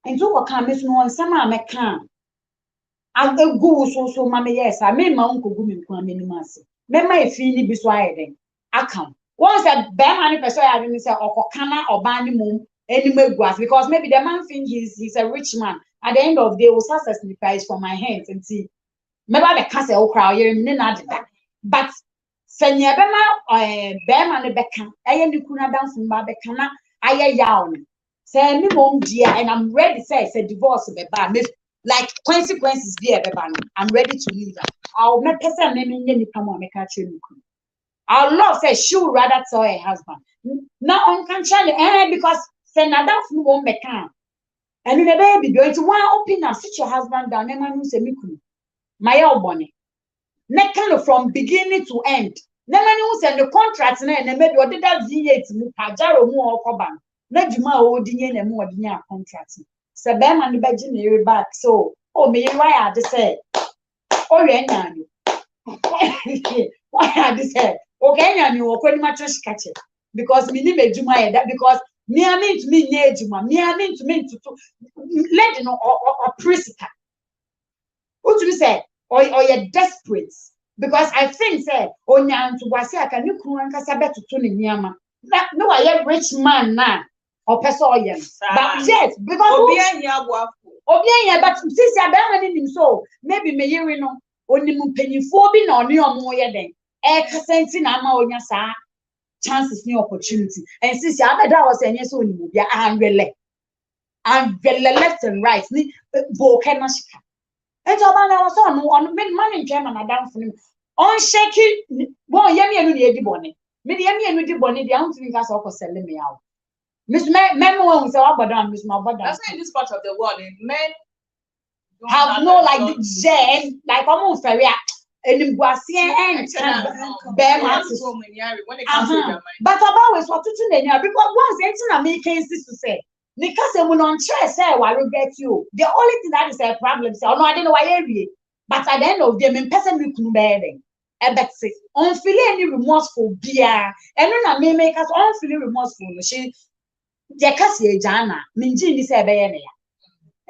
And so what can miss no one some I can. I'll go so mammy, yes, I made my uncle go in Quaminimas. Memma if you be swiding. I come. Once a bear person I didn't say or Kana or Bani Moon, any grass, because maybe the man thinks he's a rich man. At the end of the day, will success the price from my hands and see. Maybe the castle crowd, you're not that. But Senya Bema ne Beckham, I am the Kuna dancing Babecana, I am yawn. Say me mom dear, and I'm ready say divorce like consequences be a I'm ready to leave her. I'll make person name come on make her train. Our love says she would rather tell her husband. Now on can because say now that's no one become. And in the baby going to one open and sit your husband down and man say me my old bonnet. Not kind of from beginning to end. Never knew send the contract and maybe what did that V8 Pajaro more coban. Let you my old and more than contract. So Bam and the Virginia back. So, oh, me, why I just said, oh, yeah, why I just said, okay, and you are quite much catch it because me name Juma that because me I mean to me near Juma, me I mean to let you know or principal. What do you say? Or you're desperate because I think say oh nyan to wase aka ni kunu ankasa beto to ni nyama no I am rich man now or person or but yes because obi anya but since ya be mani nim so maybe me yiri no onim mpanyifo bi na oni omo ye den e kasenti na ama onya sa chances ni opportunity and since ya be that was enye so onim obi and left and right ni bo ke na shika. And so was on money in German, I down for him. On shaky, well, Yemi and the bonnet. Maybe Yemi and the bonnet, the answering us all selling me out. Miss Memo was our madam, Miss Mabada. That's in this part of the world, men have no like the gen, like almost very and Boisier and bear masses when it comes to their mind. But I've always wanted to know because once it's making sense to say. Because when on chair say I regret you. The only thing that is a problem say, oh no, I don't know why area. But at the end of the day, person we couldn't bear them. But say, on feeling any remorseful beer, and then I may make us on feeling remorseful. She, the Cassia Jana, Minjin is a bear.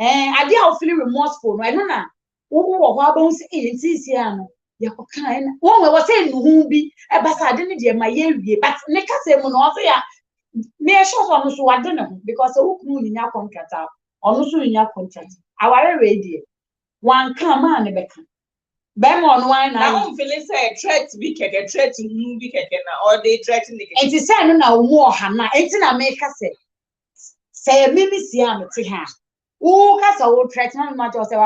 I did feeling remorseful. I don't know. Oh, what bones in Siciano. You kind one was saying who be a bastard didn't hear my year, but Nicasa Monosia. Me sure on so I don't know because who could in your contract out or also in your contract. Our radio one come on a becker. Bam on wine. I don't feel it's a threat to be a threat to move or they threaten the and to say no more Hannah, ain't in America say a mimi siam to her. Who has a old threat, not much or say,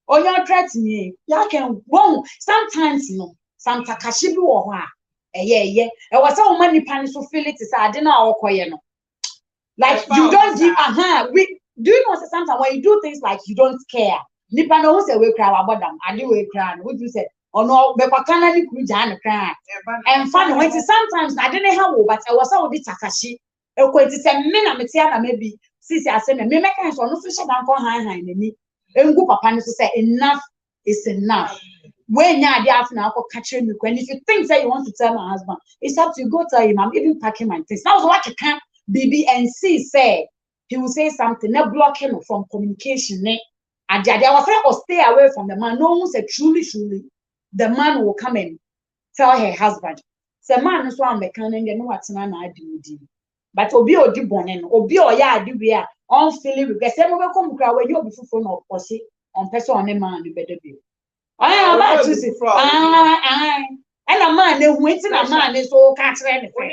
or your threat me. Ya can won't sometimes no, some Takashibu or what. Yeah. It was so many panics to feel it is I didn't know like you don't give we do you know sometimes when you do things like you don't care. Nipa no say we cry about them. I do we cry. What you say? Oh no, but what can I do? Cry. And fun when sometimes I didn't have but I was so the Takashi. A quite is a minute maybe since I said me make so no fish down go high me. And go papa to say enough is enough. When you're there now for catching me, and if you think that you want to tell my husband, it's up to you. Go tell him I'm even packing my things. That was what you can't BBNC said. He will say something, not block him from communication. And there was say or stay away from the man. No one said truly, the man will come and tell her husband. So man is one mechanic and what's an idea. But obi odi bonen, obi oya adi we are on feeling because some will come cry when you be full of pussy on person on a man the better be. I about to say, and a man, they went in a man is all catch anything. Oh,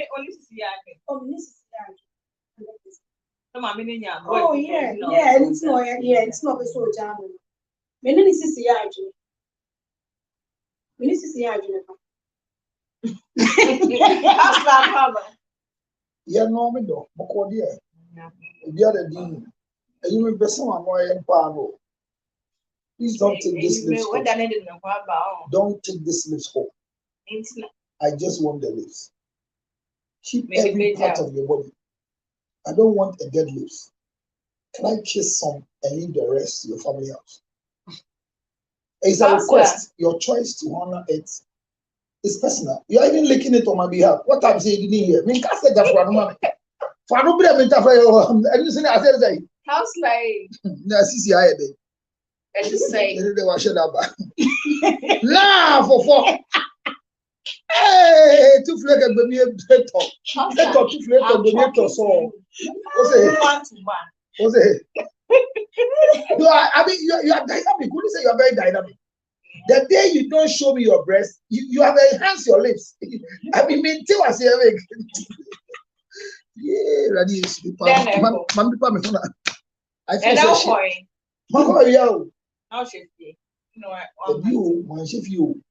yeah, it's not, it's not so jam. Many is the idea. Many is the idea. Yeah, no, me do. Mokodia. The other day, you will be someone more in power. Please don't take this lips home. Don't take this lips home. I just want the lips. Keep every part of your body. I don't want a dead lips. Can I kiss some and leave the rest to your family house? It's a request. Your choice to honor it is personal. You are even licking it on my behalf. What I'm saying, you didn't hear. I mean, I said that for a moment. For a moment, I said that. House like. Na sisi aye dey. I just say. They wa share that back. La for. Hey, two flag and baby better. Better two flag and baby better so. What's it? Man to man. What's it? I mean, you are dynamic. Who say you are very dynamic? The day you don't show me your breast, you have enhanced your lips. I mean, maintain what's here. Yeah, ready. Man, people me phone. I feel so shit. Man, how are you? How should you? No, you, man, chef, you.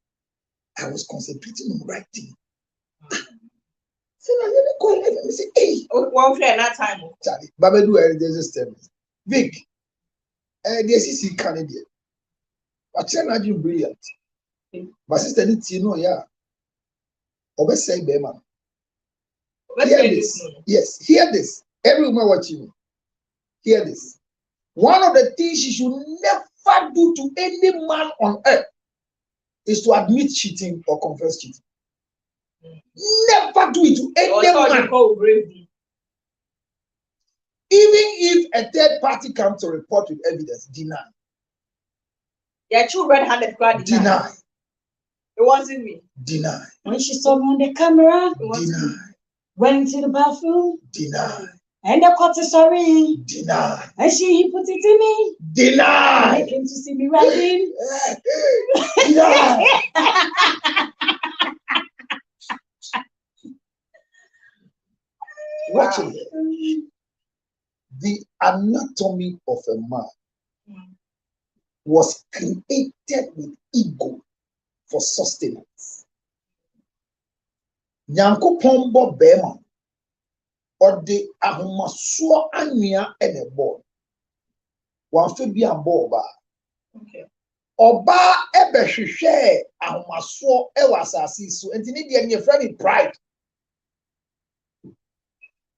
I was concentrating on writing. So now let me call him and say, hey. One friend that time. Charlie, Babelu, there's a Vic, the SEC Canadian. But you're not brilliant. My sister didn't know, yeah. Over say, Beman. Hear this. Yes, hear this. Everyone watching me. Hear this. One of the things you should never do to any man on earth is to admit cheating or confess cheating. Never do it to any man. Even if a third party comes to report with evidence, deny. Yeah, true red-handed crowd. Deny. It wasn't me. Deny. When she saw me on the camera, Deny. Went into the bathroom. Deny. And the court is sorry. Deny. And he put it in me. Deny. They came to see me writing. Deny. Watch it. The anatomy of a man was created with ego for sustenance. Nyankopon bo bema or the ahomaso anua enebo. Wan fe bi abo ba. Okay. Oba ebehwehwe ahomaso e wasasi so enti ne de ne friend pride.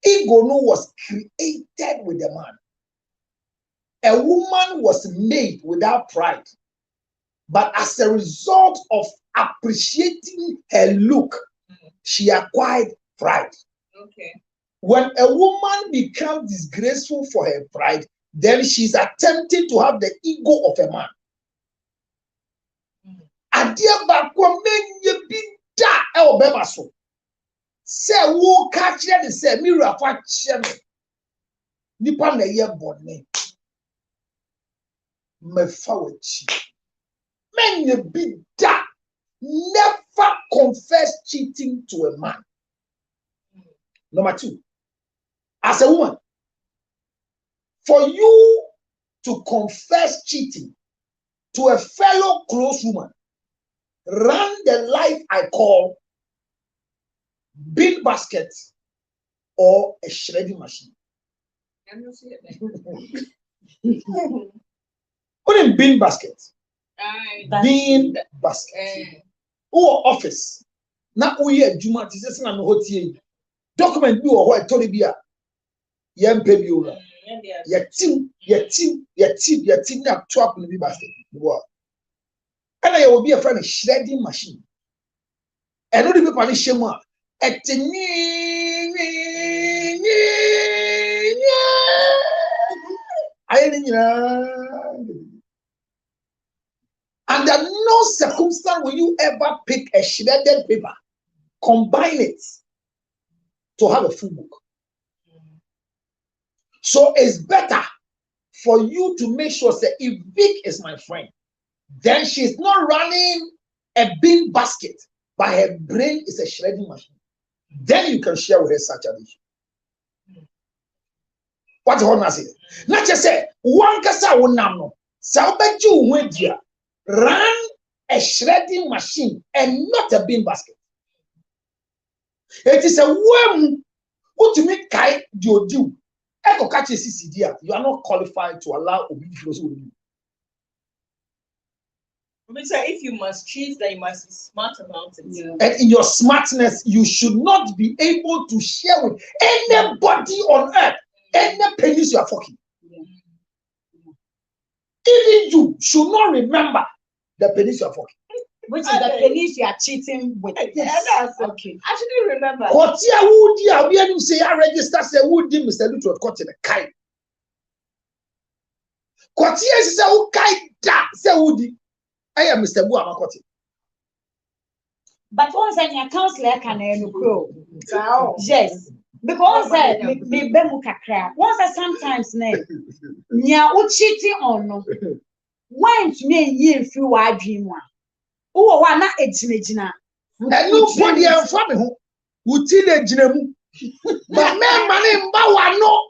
Ego no was created with a man. A woman was made without pride. But as a result of appreciating her look, she acquired pride. Okay. When a woman becomes disgraceful for her pride, then she's attempting to have the ego of a man. Adia bakwa menye bida e obema so. Say wo catch the say mirror fa che me. Nipa na ye bone. Me fa wachi. Menye bida. Never confess cheating to a man. Number 2, as a woman, for you to confess cheating to a fellow close woman, run the life I call bin basket or a shredding machine. What in bin basket? Bin basket. Or office. Na uye juma ti se na no hotie. Document bi wo ho etolibia. Ye mpebi ora. Ye tim na trap no bi basket. Bo. And I will be a friend shredding machine. And no the people ni shema. Under no circumstance will you ever pick a shredded paper, combine it to have a full book. So it's better for you to make sure that if Vic is my friend, then she's not running a bin basket, but her brain is a shredding machine. Then you can share with her such an issue. What's the whole say? Not just say one kasa one no. So bet you went here. Run a shredding machine and not a bin basket. It is a worm who to make kai do. You are not qualified to allow obedience with you. If you must cheat, then you must be smart about it. Yeah. And in your smartness, you should not be able to share with anybody on earth any pennies you are fucking. Yeah. Even you should not remember the pennies you are fucking. Which is the pennies you are cheating with. Yes. Okay. I shouldn't remember. What you would say I register say would Mr. Lutu caught in a kite. Kwati is say who kai da say wudi. I am Mr. Bu Amakwati. But once your counselor can crow. Yes. Because me bemu kakra. Once sometimes name nya u cheating on no. When me ye free wa dream one. Who wa na ejinejina. And nobody am for me ho. Uti na ejinemu. But me mane mba wa no.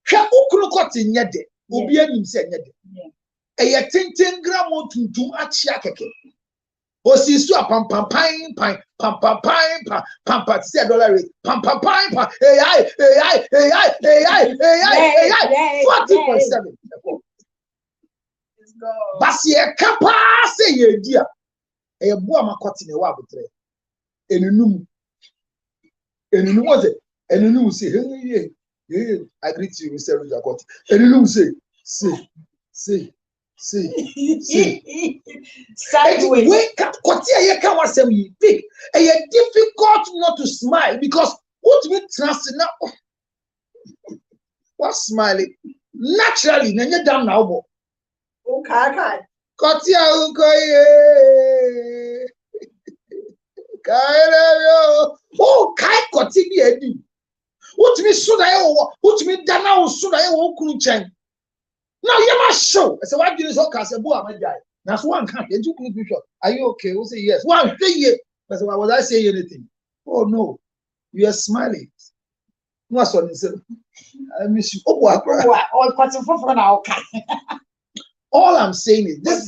Hwe ukunu kwati nyede. Obi anim se nyede. Eye tenten gram otuntum achia keke. Osisu a pam say dollar rate pam 40.7. Let's go. Basi e kapa say ye dia e bu amakwati ne wa botre enunum was it enunum say hey I greet you Mr. Rujakoti enunum say Sideways. Wake up, Kotia can was some big. A difficult not to smile because what we trust now. What's smiling? Naturally, Nanya down now. Okay. Kotia oh, Kai Kotia do. What me soon I what me dana soon I won't couldn't. Now you must show. I said, why do you so cast a boy? My guy. That's one can't. Are you okay? We'll say yes. One thing. I said, why was I saying anything? Oh no, you are smiling. What's on this? I miss you. All I'm saying is this.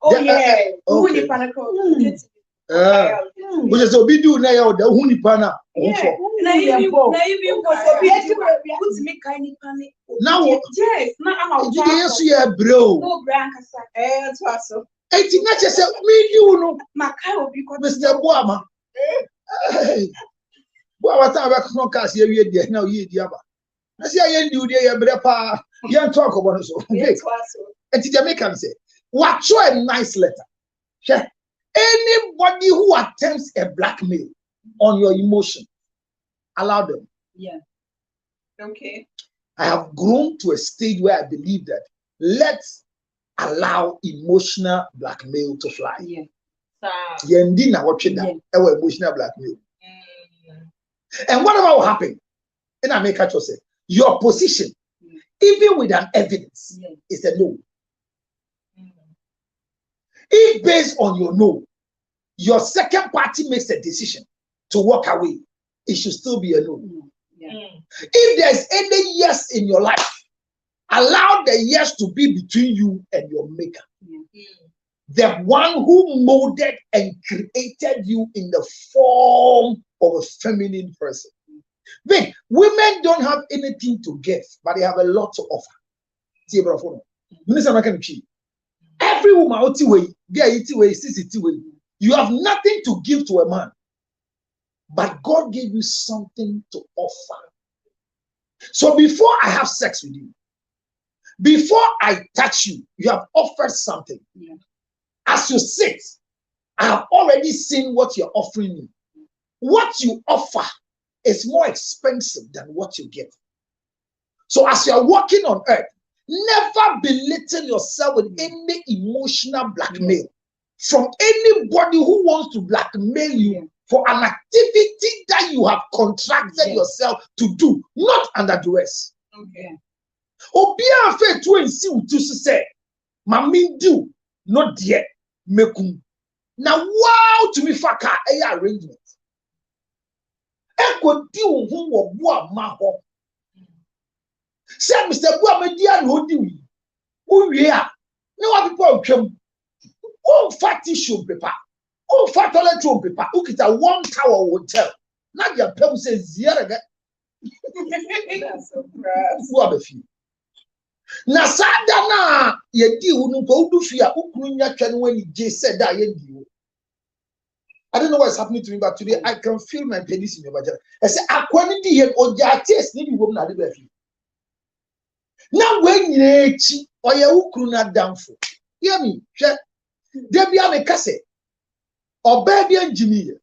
Oh yeah. Okay. Which is a video now, the Hunipana. Now, yes, yeah, bro. I think I just said, me, you know, Mr. Boama. What I was cast here, now ye, Diaba. I see I do the Brepa, young talk about us. And the Jamaican say, what a nice letter. Anybody who attempts a blackmail on your emotion, allow them. Yeah. Okay. I have grown to a stage where I believe that let's allow emotional blackmail to fly. Yeah. Emotional blackmail. And whatever will happen, and I make a say, your position, even with an evidence, is a no. If based on your no, your second party makes a decision to walk away, it should still be a no. If there's any yes in your life, allow the yes to be between you and your maker. The one who molded and created you in the form of a feminine person. Wait, women don't have anything to give, but they have a lot to offer. Every woman, you have nothing to give to a man, but God gave you something to offer. So before I have sex with you, before I touch you, you have offered something. As you sit, I have already seen what you're offering me. What you offer is more expensive than what you give. So as you're walking on earth, never belittle yourself with any emotional blackmail from anybody who wants to blackmail you for an activity that you have contracted yourself to do, not under duress. Okay. Obia fe to and see what to say, Mami do not yet mekum. Now, wow, to me faka a arrangement. Eko di who wo boa ma ho. Say Mr. Buamedia no di wi. Who we are? No one people come. Oh, fat tissue paper. Oh, fat toilet roll paper. Who get a 1 tower hotel. Now your people say zero. That's so gross. Who are few? Na sada na ye di unu ko udu fia ukunu nya twa when you said that ye di. I don't know what's happening to me, but today I can feel my penis in your vagina. I say, "Akwani di here oja taste ni wo na de ba fi." Now when you chi oye ukunu na damfo. Hear me, hwe. De bia me kase. Oba bia engineer.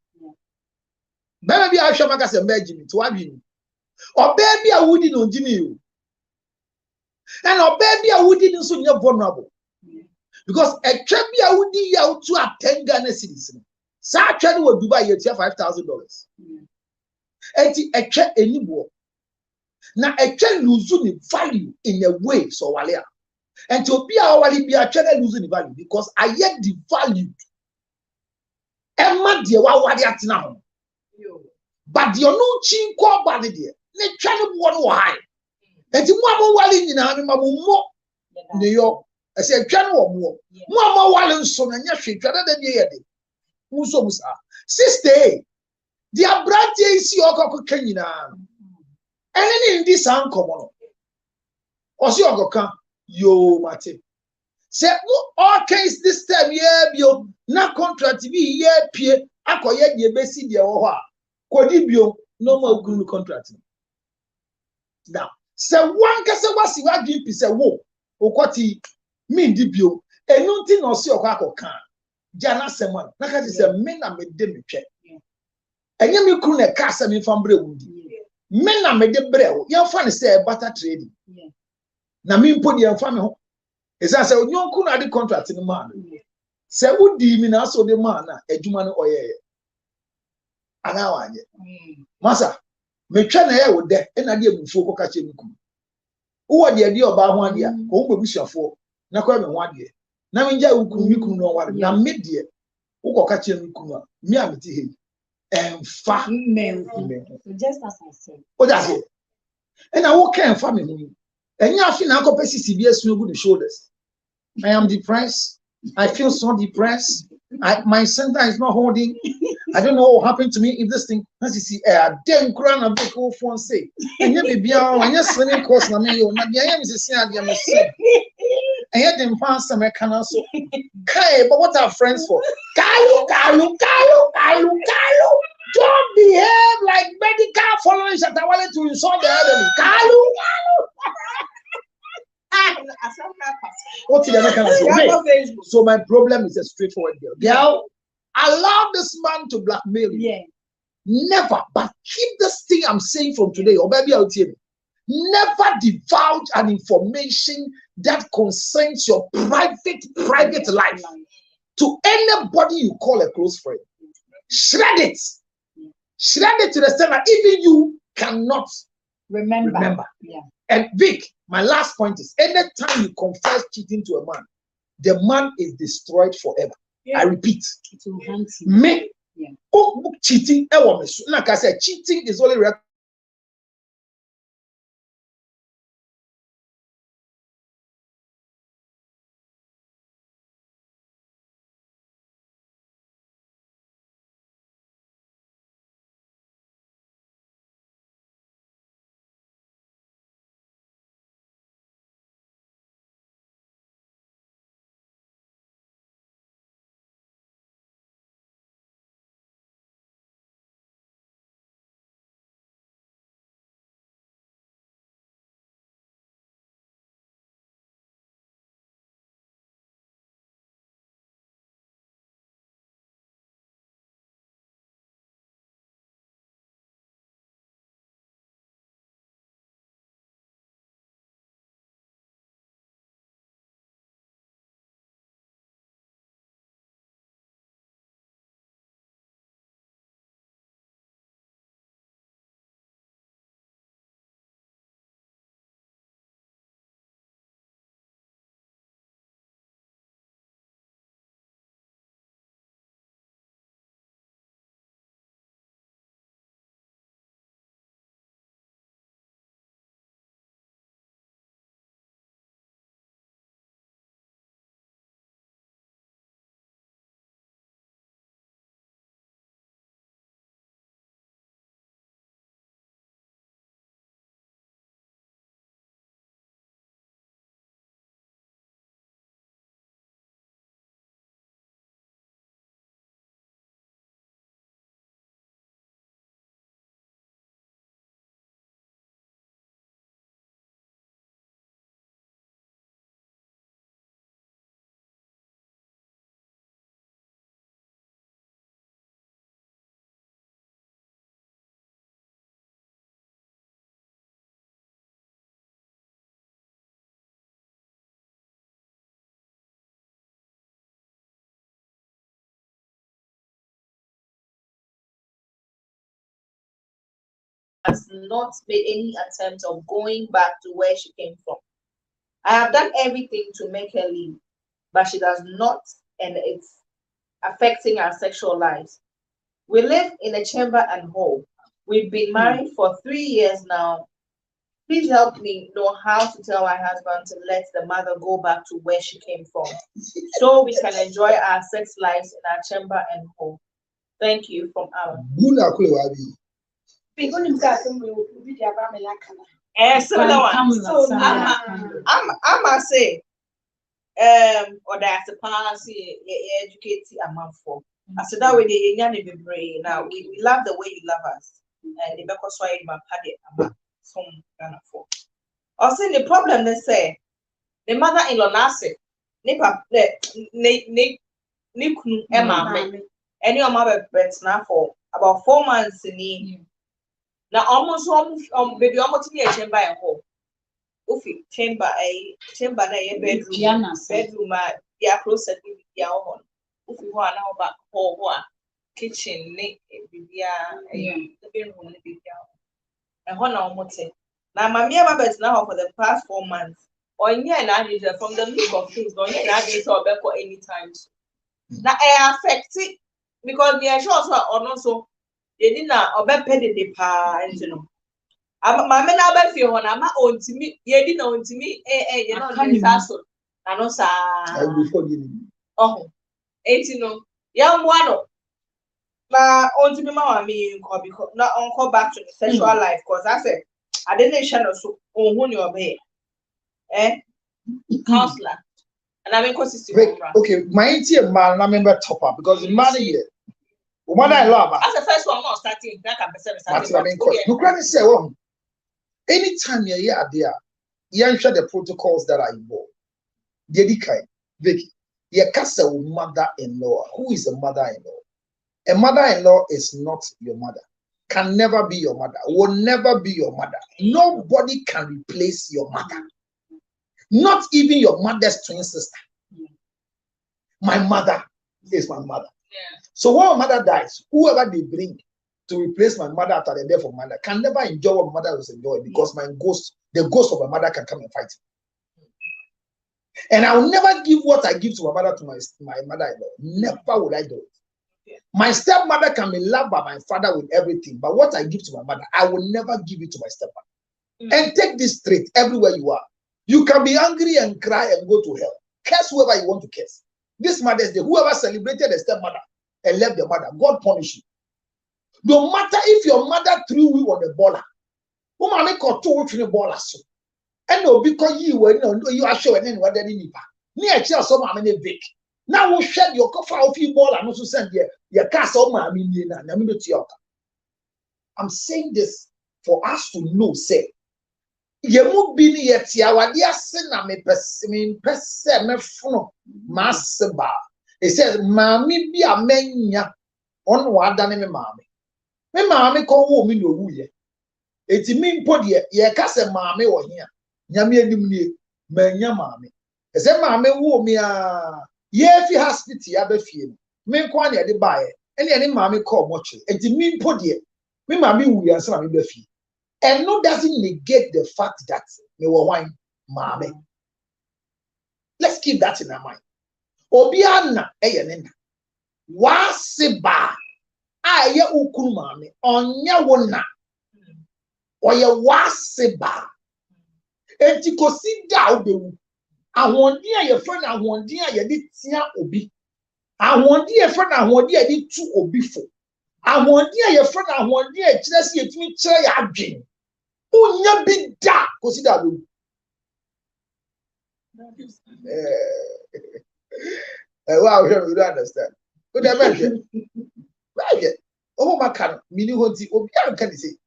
Ba bia ahwe maka se mba engineer to adwini. Oba bia wudi no engineer. And our baby I wouldn't so you're vulnerable. Because a baby I would be out to a 10 Ghana cedis. Such a would Dubai yet $5,000. And a check any more. Now a check losing value in a way, so Walia. And to be our be a check losing value because I yet the value. Emma dear, what are now? But you're no chin call body dear. Let channel one why. And to Mamma Wally in Mamma New York. I said, General more. Mamma Wallen son and Yashi, rather than ye. Musomusa. Sister, dear brother is your cockina. And in this uncommon. Or see your cock, yo, Mate. Say, all case this time, yeah, bio, na contract be ye, peer, acquire ye besi dear oha. Codibio, no more good contract. Now, say one case was you are giving piece a wo, or what he mean dibio, and nothing or see a quack or can. Jana Seman, Naka is a men I made them check. And you couldn't a cast me from Brewwood. Men I made the brew, your funny say butter trading. Now, me put your family. As I said, you couldn't have the contract in the man. Say, would deem also the man, a Juman or ye. And now I get. Massa, me channel air with that, and I did before catching. Who are the idea about 1 year? Who will be sure for? Now, come 1 year. Now, in Jay, who could know what? Now, mid year, who will catch him? Me, I'm him. And far men, just as I said. Oh, that's it. And I walk in family. And you have seen Uncle Percy CBS with the shoulders. I am depressed. I feel so depressed. My center is not holding. I don't know what happened to me if this thing. As you see, a damn crown of big old phone say. And you be beyond when you're swimming course. Now, you not the I am saying, I must say. And yet, them fans some can also. Kai, but what are friends for? Kalu. Don't behave like medical following Shatawale to insult the enemy. Kalu. What did I say? So my problem is a straightforward deal. Girl, allow this man to blackmail you. Yeah. Never, but keep this thing I'm saying from today, or maybe I'll tell you. Never divulge an information that concerns your private life to anybody you call a close friend. Shred it. Shred it to the extent that even you cannot remember. Yeah. And Vic, my last point is, anytime you confess cheating to a man, the man is destroyed forever. Yeah. I repeat. Me, cheating, like I said, cheating is only has not made any attempt of going back to where she came from. I have done everything to make her leave, but she does not, and it's affecting our sexual lives. We live in a chamber and hall. We've been married for 3 years now. Please help me know how to tell my husband to let the mother go back to where she came from, so we can enjoy our sex lives in our chamber and hall. Thank you, from Alan. Similar one. So I must say, or that's a policy educate a month for. I said that way they be brave. Now we love the way you love us, and the back of soil my paddy about some kind of for. Also, the problem they say the mother-in-law nase nipa ne kunu Emma any of my bets now for about 4 months in now almost baby almost near chamber and home. Ufi chamber a bedroom ya closet with ya home. Ufi one now back home kitchen bibia living room bibia and one almost now my mere babies now for the past 4 months or yeah now from the look of things don't yeah now back for any time now I affect it because the sure or not so they didn't pay the pa and you know my men are feel on I'm own to me ye didn't own to me you know I know sir oh 18 young one na on to me mama me because not on back to the sexual life because I said I didn't share so on who you obey counselor and I mean okay my man I remember top up because in money here woman I love as the first one not starting that can be starting you can say anytime you're here there you ensure the protocols that are involved dedikai Vicky your castle mother-in-law who is a mother-in-law. A mother-in-law is not your mother, can never be your mother, will never be your mother. Nobody can replace your mother, not even your mother's twin sister. My mother is my mother. Yeah. So when my mother dies, whoever they bring to replace my mother after the death of my mother can never enjoy what my mother was enjoying because the ghost of my mother can come and fight me. And I will never give what I give to my mother to my mother-in-law. Never would I do it. My stepmother can be loved by my father with everything, but what I give to my mother, I will never give it to my stepmother. And take this straight everywhere you are. You can be angry and cry and go to hell. Curse whoever you want to curse. This Mother's Day, whoever celebrated the stepmother and left the mother, God punish you. No matter if your mother threw you on the baller, and no, because you were you are showing what they need. Near some many big. Now we'll shed your coffee of you ball and also send your castle. I'm saying this for us to know, say, you won't be near Tiawa, dear sinner, me person, me phone, Massaba. It says, Mammy be a mania on what done me, mammy. Me mammy call woman, no woo ye. It's mean put ye castle, mammy, or here. Nyame adimnie manya maame ese maame wo me a ye fi hospital abafie me nko na de baaye ene maame call moche enti me mpodie me maame wu ya nsa na me bafie and no doesn't negate the fact that me wo wan maame. Let's keep that in our mind. Obi anna eye ne na wa se ba aye ukunu maame onya wo na oye wa se ba enti kosi da obewu ahwondin a ye friend ahwondin a ye de tia obi ahwondin ye friend ahwondin a de tu obi fo ahwondin a ye friend ahwondin a kire se yetumi kire ya adwen unya bi da kosi da obewu wow, you don't understand. Good imagine. Right. Oh my God, mini honti obi an kan say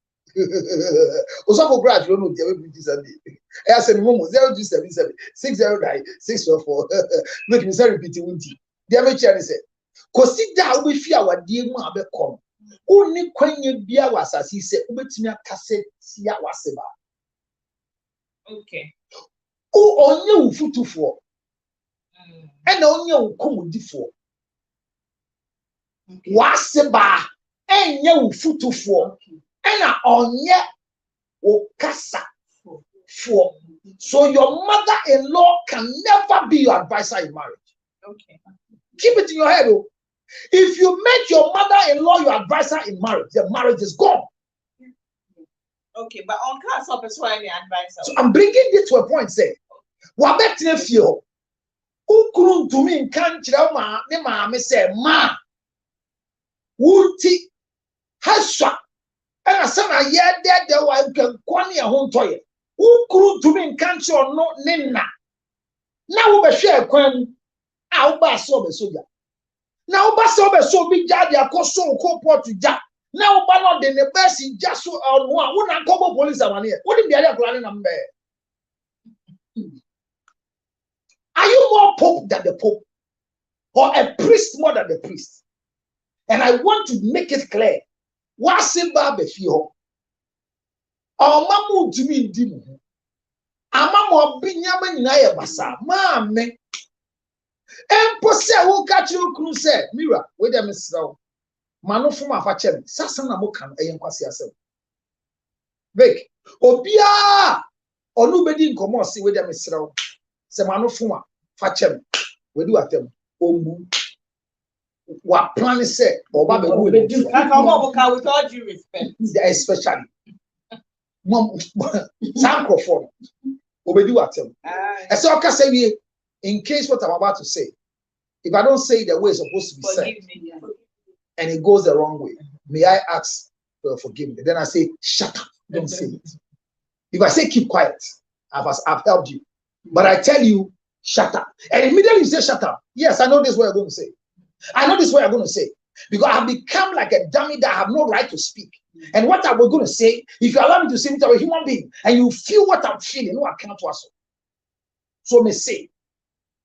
also for grad you know the way this Sunday. I said momo 0277 609 644. Make me say repeat it. The other chair say, consider we fear our dear mu abekom. Only kwanye bia wasasi say ubetimi akase tia waseba. Okay. O onye ufutufo. And onye ukomudifo. Waseba enye ufutufo. And onye okasa for. So your mother-in-law can never be your advisor in marriage. Okay. Keep it in your head. Oh. If you make your mother-in-law your advisor in marriage, the marriage is gone. Okay, but on class of any advisor. So I'm bringing this to a point. Say, wabet nephew. Ukuru to me can't ma ne maame say ma. Wunti haswa. And a son a year dead the wife can kwani a home toy. Ukuru to me can't or no nina. Now we share kwan. I'll pass over soldier. Now pass over so big daddy a cost so port to jack. Now banner the best in just so on one. Wouldn't come police around here. What if the other planning number? Are you more pope than the pope? Or a priest more than the priest? And I want to make it clear. What's about the fear? Our mamu to me, Dimu. Amamu Binyamin Naya Basa, Mamma. And Posse will catch you, Cruise, Mira, wait a minute. Mano from a fachem, Sassana Mokan, a young Quasias. Bake, Obia, or nobody in Comosi with them, Mr. Semano Fuma, Fachem, we do at them, Ombu. What plan said, or Baby, with all due respect, especially Sam Crawford, we do at them. And so I can say, in case what I'm about to say, if I don't say it the way it's supposed to be said, and it goes the wrong way, may I ask for forgiveness? Then I say, shut up, don't say it. If I say keep quiet, I've helped you. But I tell you, shut up. And immediately you say shut up. Yes, I know this is what you're going to say. I know this is what you're going to say. Because I've become like a dummy that I have no right to speak. And what I'm going to say, if you allow me to say it to a human being, and you feel what I'm feeling, no, I can't also. So me say,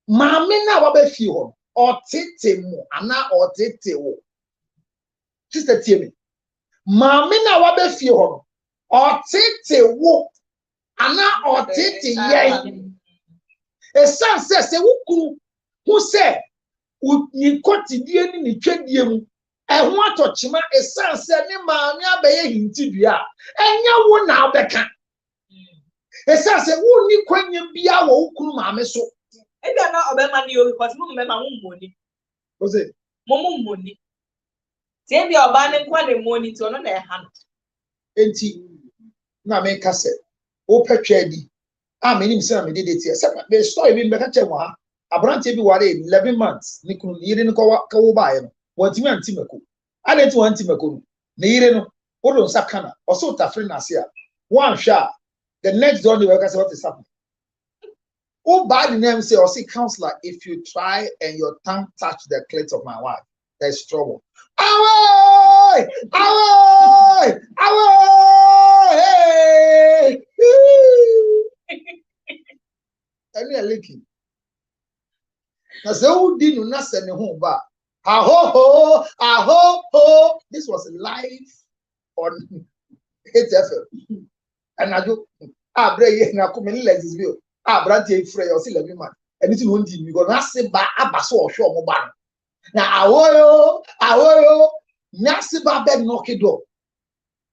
Mamina wabe feel or tete mo, ana or tete wo. Sister Timmy, Mamina wabe feel or tete wo, ana or tete ye. A son says, who said, you cut the DNA in the trade you, and what to chima a son said, Mamma Bay in Tibia, and you won't now beckon. A son said, won't you quit your be our Mamma so? And you're not about money because no money. Was it? Momo money. Save your banning quite money to another hand. Enti na me kase o petwadi a me nim se na me did it here separate the story bi me ka che wa abrante bi ware 11 months ni kunu yire ni ko wo baaye no wantimi antimako adeti wantimako no ne yire no o don sakana o so tafre na se a one shot the next day we ka say what is happening. Oh, bad name say, or see, counselor, if you try and your tongue touch the clit of my wife, there's trouble. Away! Away! Away! And you're leaking. Now, so did not send me home back. Aho ho! This was live on HFM. And I do, break now come in like this view. Branty frey or see 11 months. And it's won't be because I say ba abaso or show mobile. Now awoyo, Nasiba bed knock it door.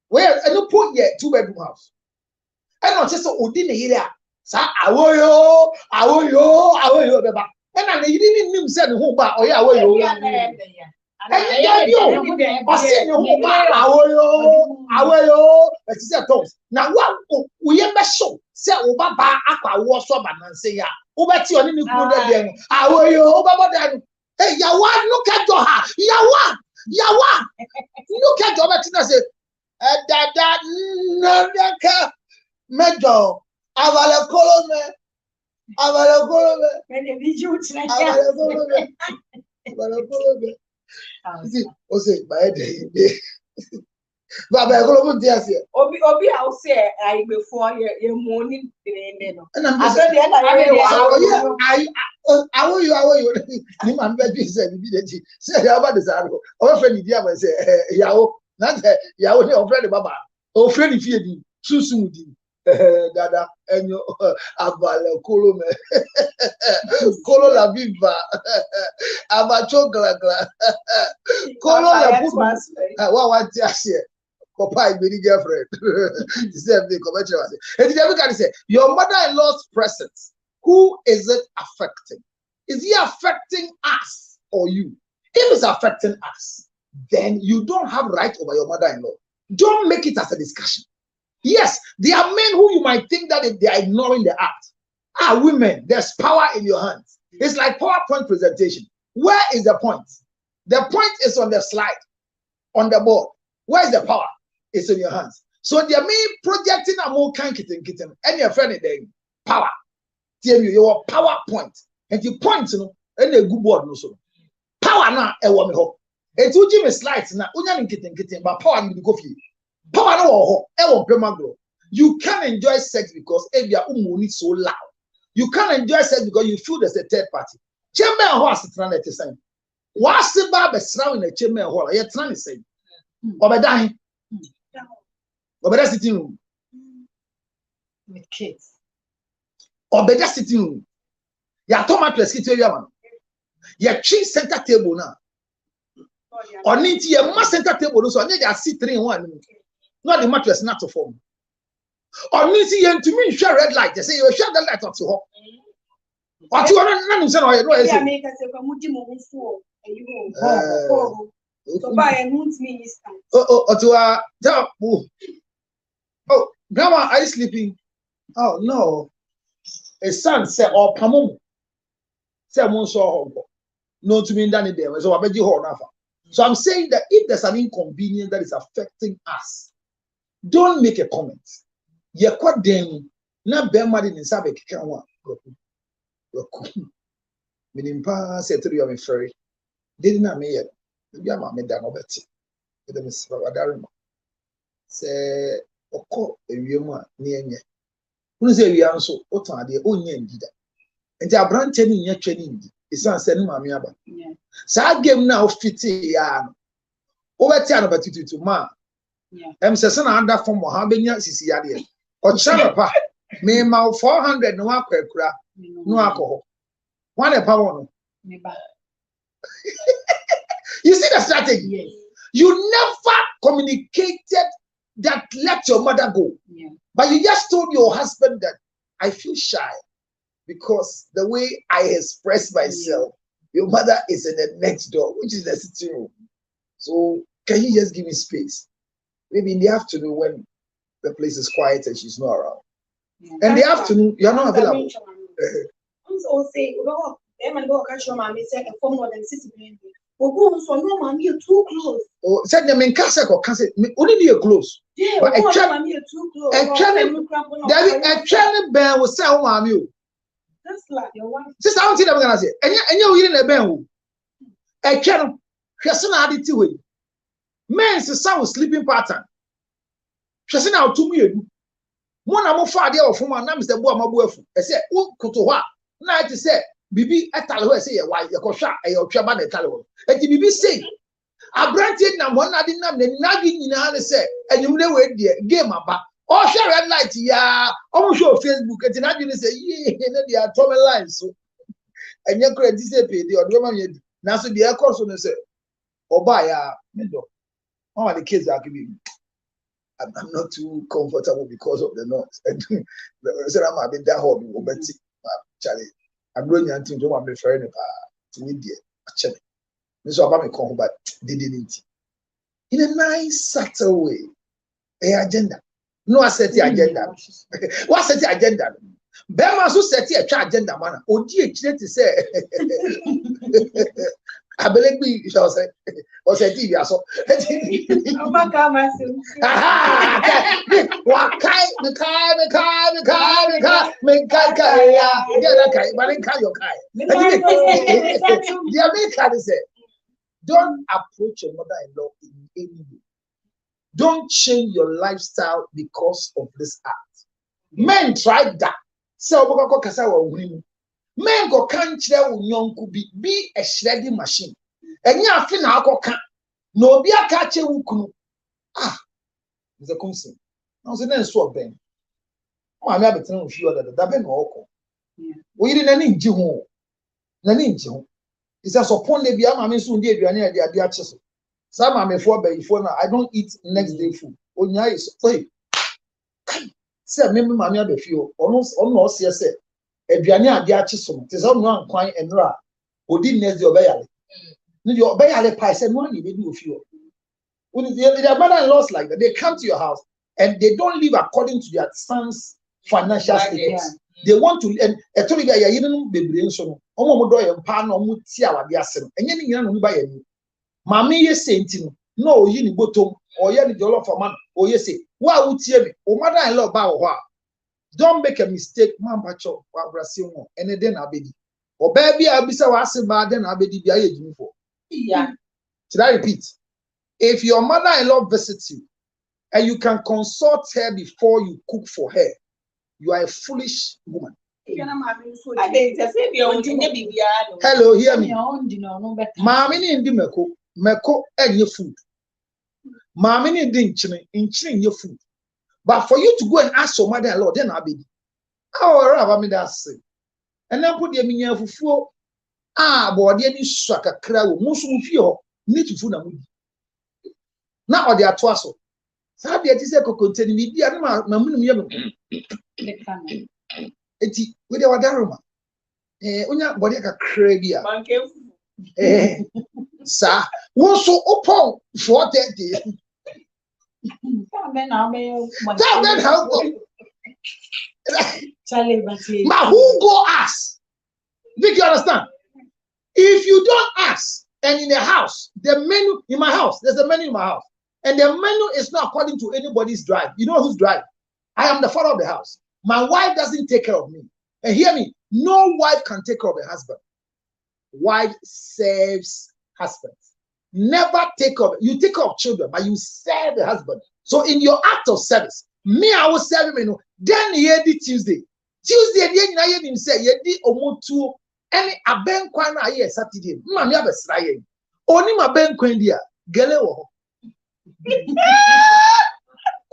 Well, and you put yet 2-bedroom house. And not just Odin area. Sa awoyo, beba. And I didn't even send home back or yeah, awoyo. And you or send home back awoyo. It's a toast. Now what we ever show. Say oba ba akwa wo so ba nan say ya oba ti oni ni kunu de dem awoyo oba bodan hey yawa look at your ha yawa look at your betina say dada naka mejo avale kolome me bi ju tina avale kolome see o say by the Baba, go to Asia. Obi, I'll say I before your morning. And I'm saying, I will you. I'm very said, say about this article. Our friend, Diama say, Yao, not Yao, your friend, Baba, oh, friend, if you do, Susu, Dada, and your Abala Colome, Colo la Viva, Abacho Glagla, Colo la Puma, what I say. Papa, baby girlfriend. The same thing. And the say, your mother-in-law's presence, who is it affecting? Is he affecting us or you? If it's affecting us, then you don't have right over your mother-in-law. Don't make it as a discussion. Yes, there are men who you might think that they are ignoring the act. Women, there's power in your hands. It's like PowerPoint presentation. Where is the point? The point is on the slide, on the board. Where is the power? It's in your hands. So they are me projecting a more kind kitten, and your friend in power. Tell you your PowerPoint. And you point, you know, and a good board, no so. Power now, a woman hope. And you give me slides now, only kitten, but power in the coffee. Power no, you can enjoy sex because your is so loud. You can't enjoy sex because you feel there's a third party. Chamber and horse is trying to say. What's the barber surrounding a chamber and hall? You're trying to say. Or dying. Or better sitting room. With kids. Or better sitting room. You're tomato man. Your cheese center table now. Or need your mass center table. So I need to sit 3 in 1. Not the mattress not to form. Or need to me share red light. They say you share the light up to her. What you are not saying? Yeah, make us a muti move for you. So buy and won't mean this time. Oh, grandma, are you sleeping? Oh no. A son said, "Oh, Pamon." Say, "Mon saw no to me than there." So I beg you, so I'm saying that if there's an inconvenience that is affecting us, don't make a comment. You're quite damn. Not bear money in Sabe Kikanwa. Meaning, pa said to you, I'm ferry. Didn't I mean it? Maybe I'm a dano betty. With Miss Vadarima. Say, Oko, a woman near me. Who say we are so otan the only indeed. And they are branching in your training. It's not sending my miaba. So I gave now 50 yarn. Over 10 about to ma. I'm saying under from Mohammedan Sicilia. Or Chanapa. Me ma 400 no akwa no alcohol. One a power. You see the strategy? Yes. You never communicated that let your mother go. Yeah. But you just told your husband that I feel shy because the way I express myself, your mother is in the next door, which is the sitting room. So can you just give me space? Maybe in the afternoon when the place is quiet and she's not around. Yeah. And the afternoon, you're not available. Also say, well, them and go catch your mommy say a form more than 60 million. Oh, so no, mommy, you're too close. Oh, said them in Casa or Casa, only you're close. Yeah, but mommy, you're too close. A channel bear will say, oh, mommy. That's like your wife. Sister, I don't see them gonna say, and you're in a bear. A channel, she's not added to it. Men's the sound sleeping pattern. She's now to me. One of my father or from my name is the boy, my boyfriend. I said, oh, Kotoa. Now it say, Bibi, I tell her, say, why you call shot, your chairman, I tell her. And the Bibi say, I granted now one I didn't have the nagging in her say, and you know where the game about. Oh, share red light, yeah. Almost show Facebook, and then I didn't say, yeah, they are Tommy lines. So, and your credit is paid the woman. Now, so the air course on the say, oh, buy a window. Oh, the kids are giving. I'm not too comfortable because of the noise. And so I'm having that hobby, but Charlie, I'm going to do my friend to India. Actually, so I'm going but didn't in a nice, subtle way. A agenda. No, I set the agenda. What's the agenda? Bema so set the agenda, man. Oh, dear, to say. I believe me, shall say, or say, TV, so. Don't approach your mother-in-law in any way. Don't change your lifestyle because of this act. Men tried that. So, men go can't could be a shredding machine. And you have now go can no be a catch a it's a concern. I was then swap ben. I never tell you that Ben or we didn't any Jiho. Naninjo. It's a support the Biama soon, dear, the Some are before now. I don't eat next day food. onya is hey say me mama be fio ono se say aduane ade achi so te say ono ankwan enra odi next day obeyale no dey obeyale pai say no ani be di ofio when their mother-in-laws like that, they come to your house and they don't live according to their son's financial status. They want to, and actually, they are even the brain. So, Omo do pan or mutia wa diasem. And any young no buy any. Mammy, yes, saying no, you bottom or you the dollar for man, or yes, say, why would you? O mother-in-law bow. Don't make a mistake, man, pacho, Brazil, and then abedi. Or baby, I'll be so asked about then abedi be a for. Yeah. Should I repeat? If your mother-in-law visits you and you can consult her before you cook for her, you are a foolish woman. Hello, hear me. Mommy need meko and your food. Mommy need in your food. But for you to go and ask your mother-in-law, then I'll be. How me that say? And then put the minya fufu. But the swaka crowd, most of you need to food and now they are twasso. So they say contain media na munum yem. Eti we dey wadaroma. Onya body ka krabia. Sa wo so upon 4:30. Then how go? Ma who go ask? Did you understand? If you don't ask, and in the house, the menu in my house, there's a menu in my house. And the menu is not according to anybody's drive. You know whose drive? I am the father of the house. My wife doesn't take care of me. And hear me, no wife can take care of a husband. Wife serves husband. Never take care of, you take care of children, but you serve the husband. So in your act of service, me, I will serve him. Then here the Tuesday. Tuesday, then you say, you did omotu, any aben kwana here Saturday. Mami abesraye. Oni ma ben kwendia, gele wo.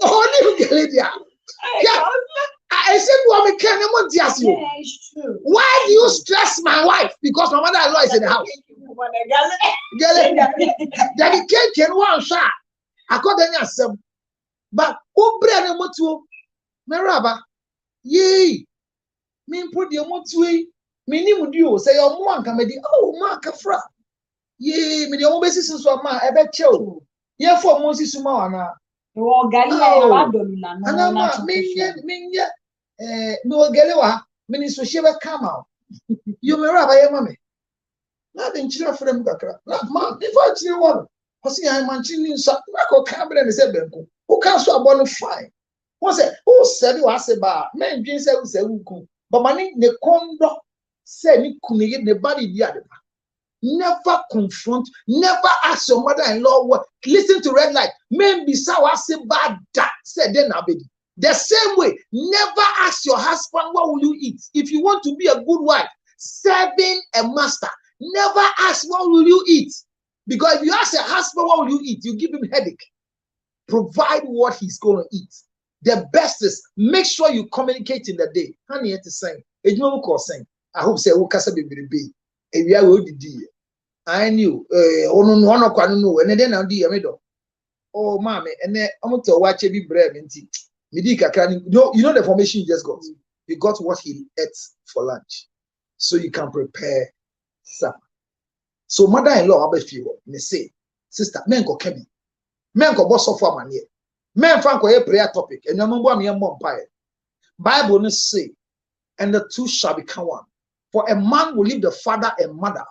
Only Galatia. Yeah, I said, "Woman, can you just you? Yeah, it's true. Why do you stress my wife? Because my mother-in-law is in the house. Daddy can one shot. According to some, but who bring a motu? Meraba, ye, me put your motu. Me ni mudio say your mom come di. Oh, Markafra. Ye, me the only basis is for ma. I bet you. Yeah, for Moses Sumawana. Oh, Galileo, no Galewa, Minister Shiva come out. You may rabbi your mammy. Nothing chill for them. Not man, if I chill one. I see I'm manching in some cabinet and said, who can't so a bonnet fine? What's it? Who said you asked about men? James said, but my name, the condo said, you couldn't get the body the other. Never confront, never ask your mother-in-law what. Listen to red light. Men be so say bad that said then abedi. The same way, never ask your husband what will you eat. If you want to be a good wife, serving a master, never ask what will you eat. Because if you ask a husband what will you eat, you give him headache. Provide what he's going to eat. The best is make sure you communicate in the day. Honey, it's saying, I hope say who can be. If you are ODD. I knew, and then I'll be a middle. Oh, mommy, and then I'm going to watch every bread and tea. You know the formation you just got. You got what he ate for lunch, so you can prepare supper. So, mother-in-law, I feel me say, sister, men go kemi, men go boss of for money, men find a prayer topic, and your mom me a mom pie. Bible say, and the two shall become one. For a man will leave the father and mother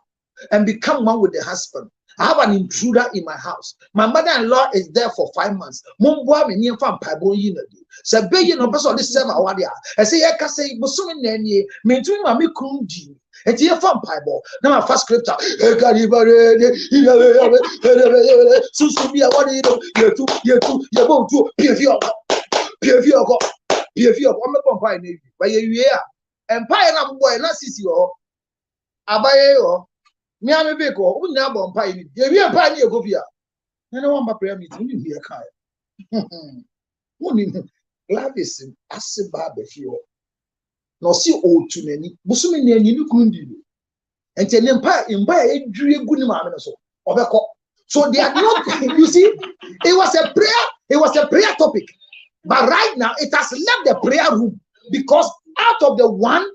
and become one with the husband. I have an intruder in my house. My mother-in-law is there for 5 months. Mumboa me near fan pabo yin. So be you no person this same awadia. I say I can say Bosumi Nani, me to my kundi. And here fan pabo. Now my first scripture. So be a what you two, you're going to PFU. I'm not going to buy you. Empire na boy na sisi o abaye o mi ame be ko unya bo empire ni ye wi empire ni egofia na one ba prayer meeting ni here kai woni Gladys aseba be fi o no si o tu nani busumi ni ani ni kundi ni ente ne empire edwure gu ni ma me so obeko. So they are not, you see, it was a prayer It was a prayer topic. But right now, it has left the prayer room because out of the 1,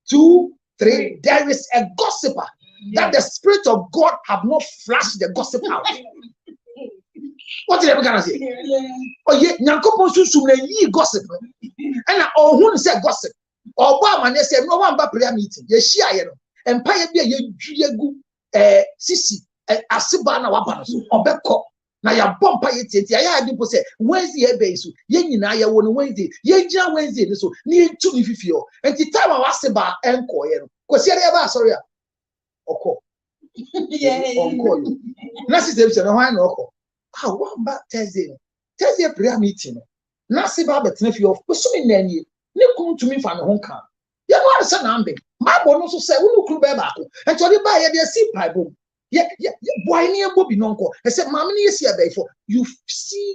2, 3, there is a gossiper that the Spirit of God have not flashed the gossip out. What did I say? Oh, yeah, Nyankopon susum na yi gossip. And oh, who say gossip? Or man say no one ba prayer meeting. Ye shia ye no. Empire bia ye gu sisi asiba na waba no so obekọ na ya bompa ye tieti ya adipo say Wednesday e be so ye nyina ya wo no Wednesday ye gina Wednesday ni so ni etu ni fifio enti time wa asiba enko ye no kwesi ya ba sorry oko onko yo na system say no hwan na oko one ba Thursday prayer meeting na asiba betena fi of so me nani ni kun tumi fa me ho kan ya no arsa na ambe Bible no so say unu kru be ba ko enti odi ba ye de si Bible boy near Bobby Nonko. I said, Mammy, you see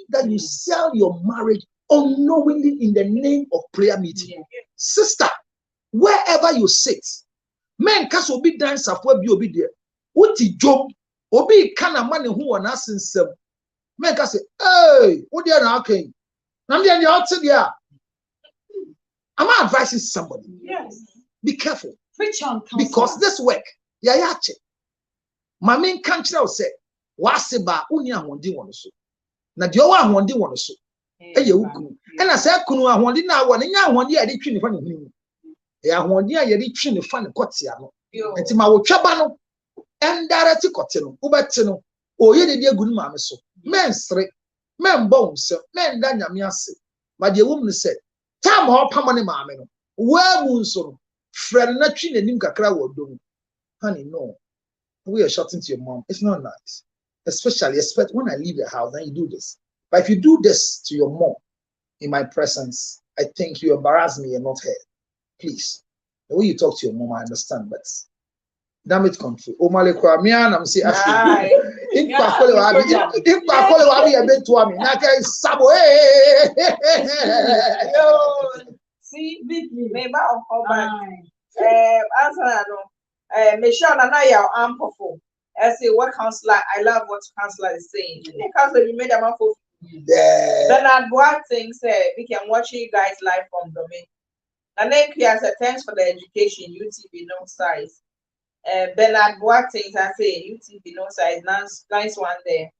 that you sell your marriage unknowingly in the name of prayer meeting. Yeah. Sister, wherever you sit, men can be dancer for be obedient. What is job? Obi kind of money who are not sincere. Men can say, hey, what are you now? Okay, I'm the outside there. I'm advising somebody. Yes. Be careful. Preach on because this work, yayache. Mamin can't say, Wasiba, Unia Hondi one so. Nadioa Hondi one so. A yoku. And I said, Kunu, I wanted now one, and I want the addiction in front of him. I want the addiction in front of Cotiano. And Timao Chabano, and Darati Cotino, Ubatino, or ye dear good mamma so. Men straight, men bones, men danya miase. But the woman said, Tam or Pamani Mamino, where moonso, friend Natchin and Nimka Crow do. Honey, no. We are shouting to your mom. It's not nice. Especially when I leave the house and you do this. But if you do this to your mom in my presence, I think you embarrass me and not her. Please. The way you talk to your mom, I understand, but damn it, country. Oh, Malekwa, me and I'm saying, if Pakole will be a bit to me, Naka is Sabo. See, maybe answer. Michelle and I are ample. I say what counselor. I love what counselor is saying. Counselor, you made a man for. Bernard Boateng said we can watch you guys live from Domain. And then he has a thanks for the education. UTV no size. Bernard Boateng I say UTV no size. Nice one there.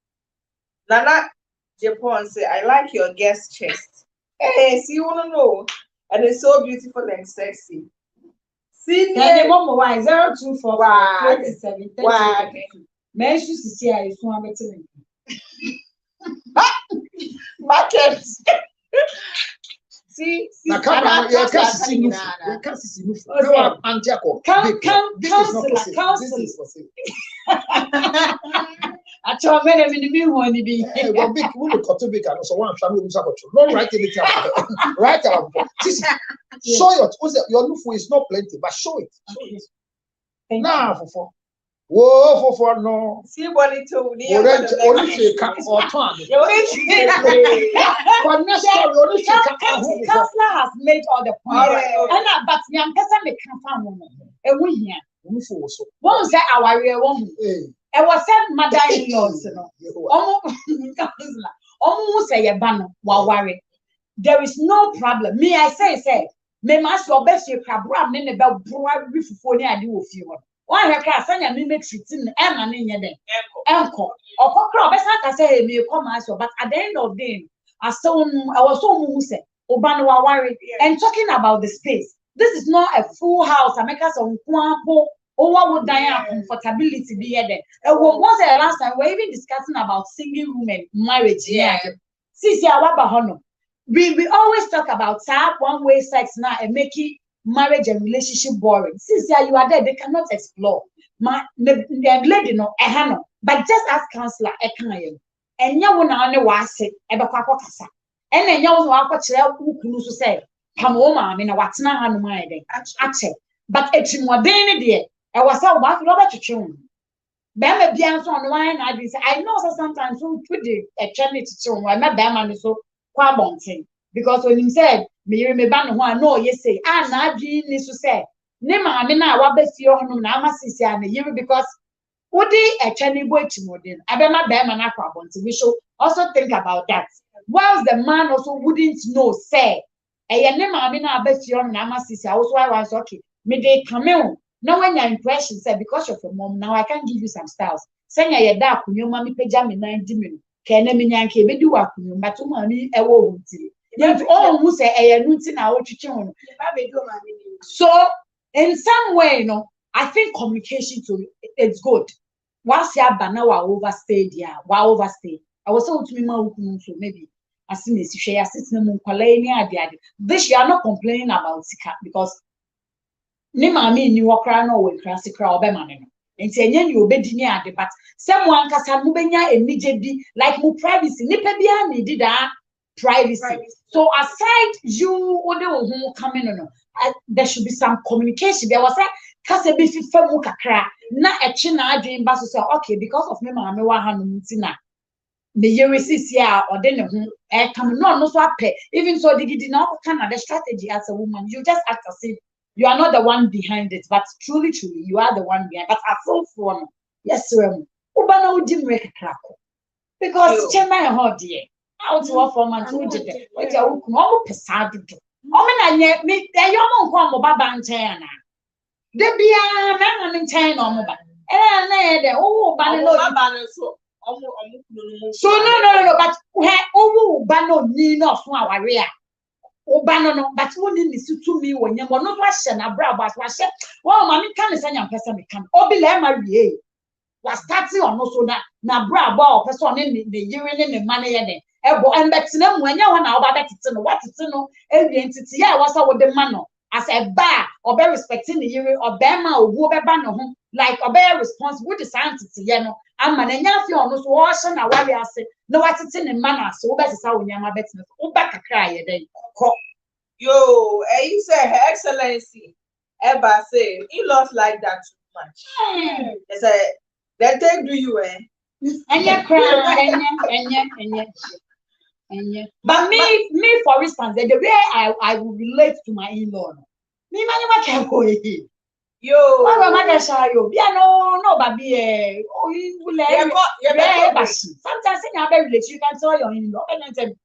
Nana Japan say I like your guest chest. Hey, see you wanna know, and it's so beautiful and sexy. Then one more 024 27 men should see I is one better. Market. See, I can't see you. I can't see you. I told me in the meanwhile, be well, big woman got to be and so one family was about you. Not right anything. Right out. Show it. Your new is not plenty, but show it. Now for whoa for no. See what it told me. Or turn. Counselor has made all the points. But young person may come from woman. And we here. One say our real woman. I was said, mother-in-laws, almost say a banner while worried. There is no problem. Me, I say, may master your best you can bring in about bribery for I do with you. One her class, and me make it in Emma in your day. Uncle, or cockroach, I say, me come as well. But at the end of the day, I was so moved, Obano worried, and talking about the space. This is not a full house. I make us on Kwampo. Oh, what would comfortability be there? Once the last time we're even discussing about single women marriage. Yeah. We always talk about one-way sex now and making marriage and relationship boring. Since you are there, they cannot explore. The lady no, but just as counselor, and you will not was it ever kasa. And then you will not who say, come on, I mean, what's not on my day. But it's more than dear. I was so bad Robert to tune. Bama Bianso on wine, I know sometimes who put the channel to tune. I met Bama so quabonting because when he said, me ban who I know, yes, say, and I need to say, Nema, I mean, I will see your home, I must see and you because would they a channel boy to modern? I bet my Bama quabonting. We should also think about that. whilst the man also wouldn't know, say, I mean, I bet you on Namasisi. I was okay. Me they come in. Now when your impression said because of your mom, now I can give you some styles. Send your dark when your mommy pajama 90 minutes. Can I mean Yankee? Be do work, but to money a won't see. You all who say a new thing I want to. So in some way, I think communication too, it's good. Once you have now overstayed, overstayed. I was told to me, so maybe as soon as you share system, this you are not complaining about Sika because Nimami ni wakra no we classic crowd be man. And say you obedi ni ade, but someone kasa mubenya immediately like mu privacy. Nipa bia need that privacy. So aside you who coming on, there should be some communication. There was a kasa be fit mu kakra na echi na adwen ba so say okay because of me mama wa hanu ntina me yere sisia or de ne ho come no so apɛ even so digidi na Canada the strategy as a woman you just act as if you are not the one behind it but truly you are the one behind but I feel for no yes uba na udi mre kakra ko because chema e ho de out to for man to de what ya wo no pesa de o me na nye me e yo mo nko mo baba nchen na de bia na na nchen no mo ba na de wo ba ne no so no but wo ba no ni no so aware a wo ba no but wo ni ni situ mi wo nyam no to ahye na bra ba so ahye wo ma mi kan se nyam pesa me kan obi le ma wie was starting on so na bra ba o pesa on ne yire ne ma ne ye de ebo embetena mu anya ho na wo ba betete no watete no ewie ntiti ya wasa wo de ma no as a bar or be respecting the yire or be ma ogu be ba no ho like or be responsible the scientist ye no ama na nya fi ono so wo hye na wale ase na watete ne ma na so wo be sesa wo nyama betena wo ba kakra ye den ko yo you say her excellency ever say he lost like that too much they say they take do you anya cry anya but me for instance the way I will relate to my in-law me many ma can go yo why ma can shy yo bia no baby oh you le sometimes in your relate you can tell your in-law and then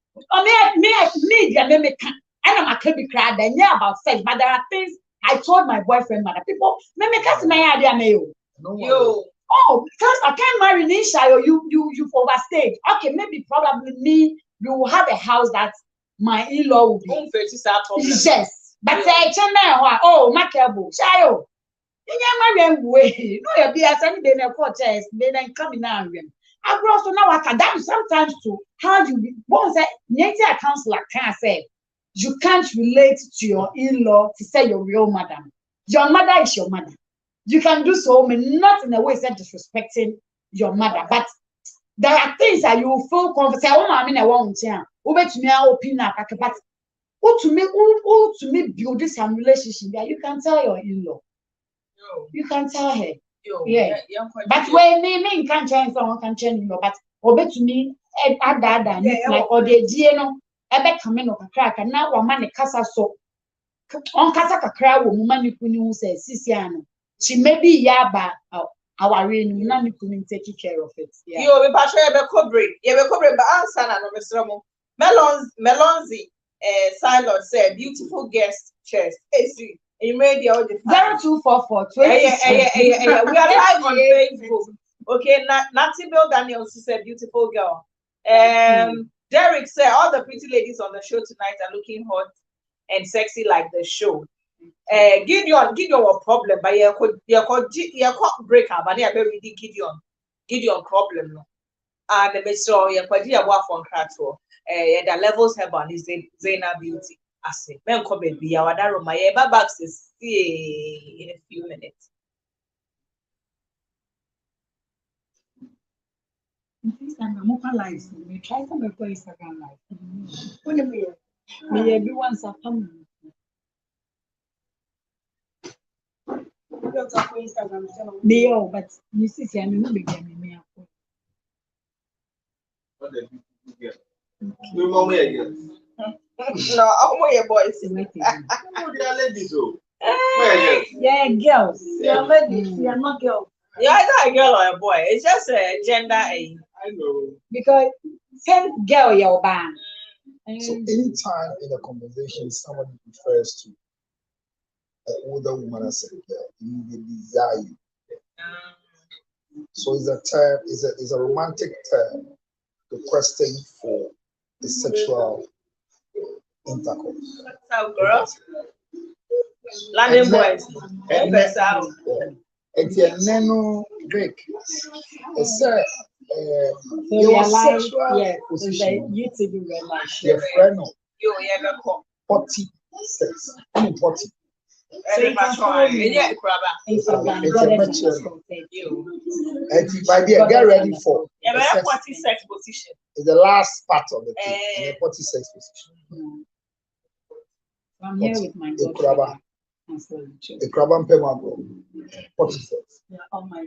me can I can be cried then yeah about sex but there are things I told my boyfriend mother people me cast my idea me yo oh because I can't marry Nisha or you overstayed okay maybe probably me you will have a house that my in-law will be yes but say oh makebo shayo you way no you be as any day na court chest then come in and I also now I can that sometimes to how you once say counselor can say you can't relate to your in-law to say your real mother. Your mother is your mother. You can do so, but not in a way that disrespecting your mother. But there are things that you feel comfortable. I mean, I want to to me, opinion, but to me, build some relationship that you can tell your in-law. You can tell her. Yeah. But when me can't change someone can change you, but to me, add like or the ebe come no kakra na wa ma ne kasa so on kasa kakra wo mu ma ne kunu say sisi ano she maybe ya ba our reign na ne kunu take care of it yeah yo be pastor be cobre ba answer na no mesra mo melonzi silent said beautiful guest chest see you made the audio 0244 we are live on Facebook okay Natty Bill Daniels said beautiful girl Derek said all the pretty ladies on the show tonight are looking hot and sexy like the show. Gideon a problem, but you could break up, but yeah, very Gideon problem. And the Mr. Yaquadia Wafon Crato, the levels have on is Zena Beauty. I say, men come and be our darrow, my babacks is in a few minutes. Instagram lives. We try some of Instagram live. What do we? Me everyone's a family. Me but you see, I mean, no big me. What the people get? We mama here. No, I'm your boys. They are ladies, oh. Yeah, girls. You're ladies. You're not girls. Yeah, it's not a girl or a boy. It's just a gender. I know. Because same girl your band. So anytime in a conversation somebody refers to an older woman as a girl, they desire you. So it's a term, it's a romantic term requesting for the sexual intercourse. So, girls, London boys, it's a nano break. It's a your sexual position. YouTube red light. Your friend, you ever call 40 sex, 40. So you can follow me on Instagram. My dear, get ready for the 40 sex position. It's the last part of the thing, the 40 sex position. I'm here with my daughter. The Kraban Pemago, 40 sex. Yeah, oh my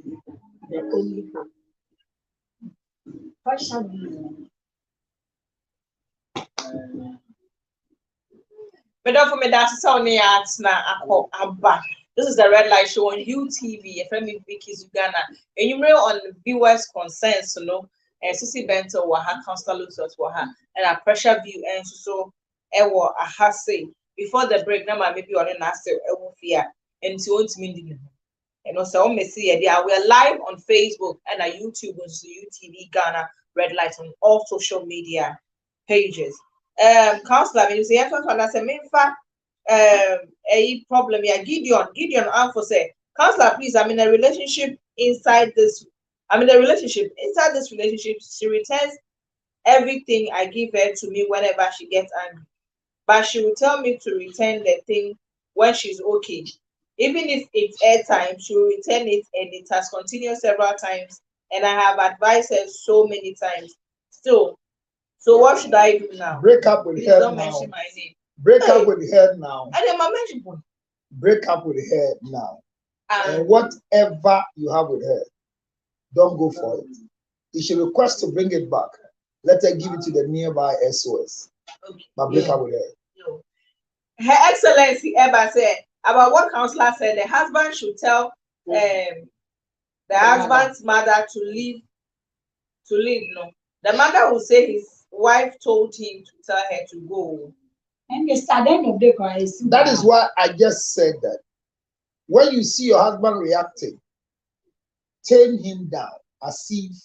God. The only one. What shall we do? But don't forget that's Sony Arts now. This is the Red Light Show on UTV. If me Vicky's Uganda, and you on the viewers' concerns, you know, Sissy Bento waha, Councillor Lutot waha, and a pressure view and so ewo aha say before the break. Now maybe on an answer ewo fear and so on to me. And also, we are live on Facebook and on YouTube on UTV Ghana Red Light on all social media pages. Councillor, I mean, you say, I say, in fact, a problem here. Gideon Alpha say, Councillor, please, I'm in a relationship inside this. Inside this relationship, she returns everything I give her to me whenever she gets angry. But she will tell me to return the thing when she's okay. Even if it's airtime, she will return it, and it has continued several times. And I have advised her so many times. Still, so what should I do now? Break up with her don't now. Mention my name. Break up with her now. I didn't mention one. Break up with her now. And whatever you have with her, don't go for it. If she requests to bring it back, let her give it to the nearby SOS. Okay. But break up with her. No. Her Excellency Eba said about what Councillor said, the husband should tell the husband's mother to leave. No, the mother will say his wife told him to tell her to go. And it's at the end of the day, that is why I just said that. When you see your husband reacting, tame him down as if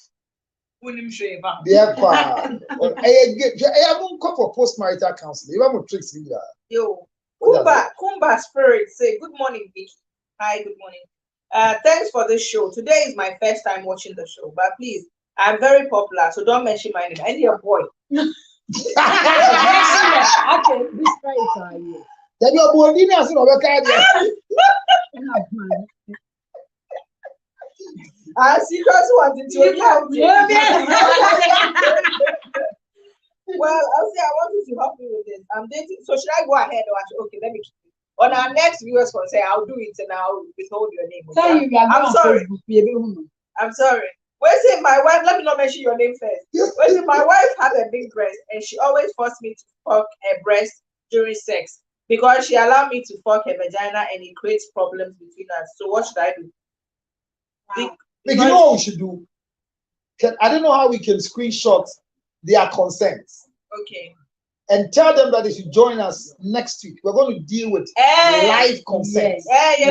they are far. I won't come for post-marital counseling. You have tricks in there. Yo, Kumba Spirit say, good morning, Vicky. Hi, good morning. Thanks for this show. Today is my first time watching the show, but please, I'm very popular, so don't mention my name. I need a boy. Okay, this right are you? Then you're born in as I see just wanted to help you. Well, I'll say I want you to help me with this. I'm dating, so should I go ahead or okay? Let me keep it. On our next viewers will say I'll do it and I'll withhold your name. Okay? I'm sorry. I'm sorry. Wait, say my wife. Let me not mention your name first. Wait, say my wife had a big breast and she always forced me to fuck her breast during sex because she allowed me to fuck her vagina and it creates problems between us. So what should I do? Wow. You know what we should do? I don't know how we can screenshot their consents. Okay. And tell them that they should join us next week. We're going to deal with live consent. We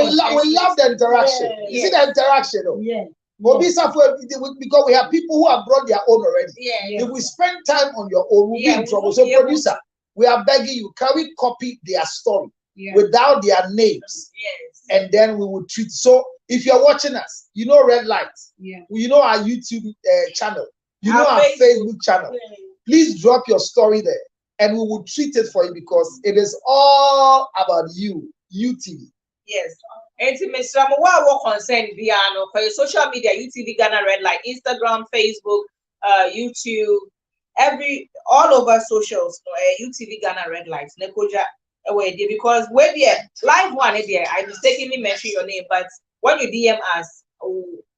love the interaction. Yeah. You see the interaction, though? Yeah. Because we have people who have brought their own already. Yeah. If we spend time on your own, we'll be in trouble. So, producer, we are begging you, can we copy their story without their names? Yes. And then we will treat. So, if you're watching us, you know Red Lights. Yeah. You know our YouTube channel. You know our Facebook channel. Yeah. Please drop your story there and we will treat it for you because it is all about you, UTV. Yes. And to Mr. What concern Viano for your social media, UTV Ghana Red Light, Instagram, Facebook, YouTube, all over socials, UTV Ghana Red Lights, Nekoja because when the live one there, I mistakenly mentioned your name, but when you DM us,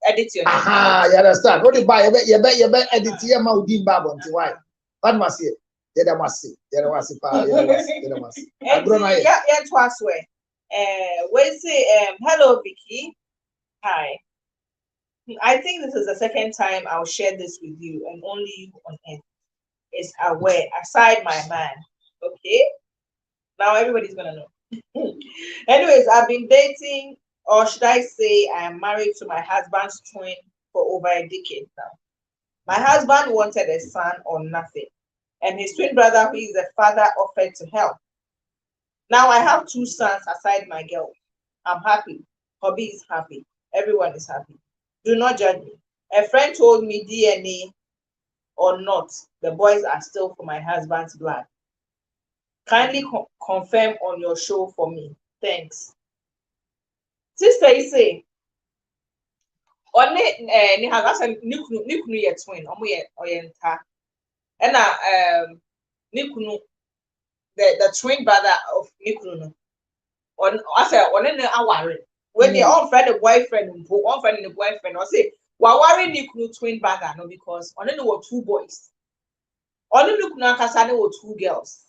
edit your name. Aha, you understand? What you buy? You bet edit your mouth in Babon. Why? What must you? Yeah, must see. Yeah, must see. Yeah, must see. Yeah, twice way. We say hello, Vicky. Hi. I think this is the second time I'll share this with you, and only you on earth. is aware, aside my man. Okay? Now everybody's gonna know. Anyways, I've been dating, or should I say, I am married to my husband's twin for over a decade now. My husband wanted a son or nothing, and his twin brother, who is a father, offered to help. Now I have 2 sons aside my girl. I'm happy. Hobby is happy. Everyone is happy. Do not judge me. A friend told me DNA or not, the boys are still for my husband's blood. Kindly confirm on your show for me. Thanks. Sister, you say, only ni hagasa nikunu ye twin, omo ye oyenta. And nikunu the twin brother of nikunu. On I say on ne aware. When they all friend the boyfriend, one friend the boyfriend, or say waware nikunu twin brother no because on there were 2 boys. Only nikunu akasa there were 2 girls.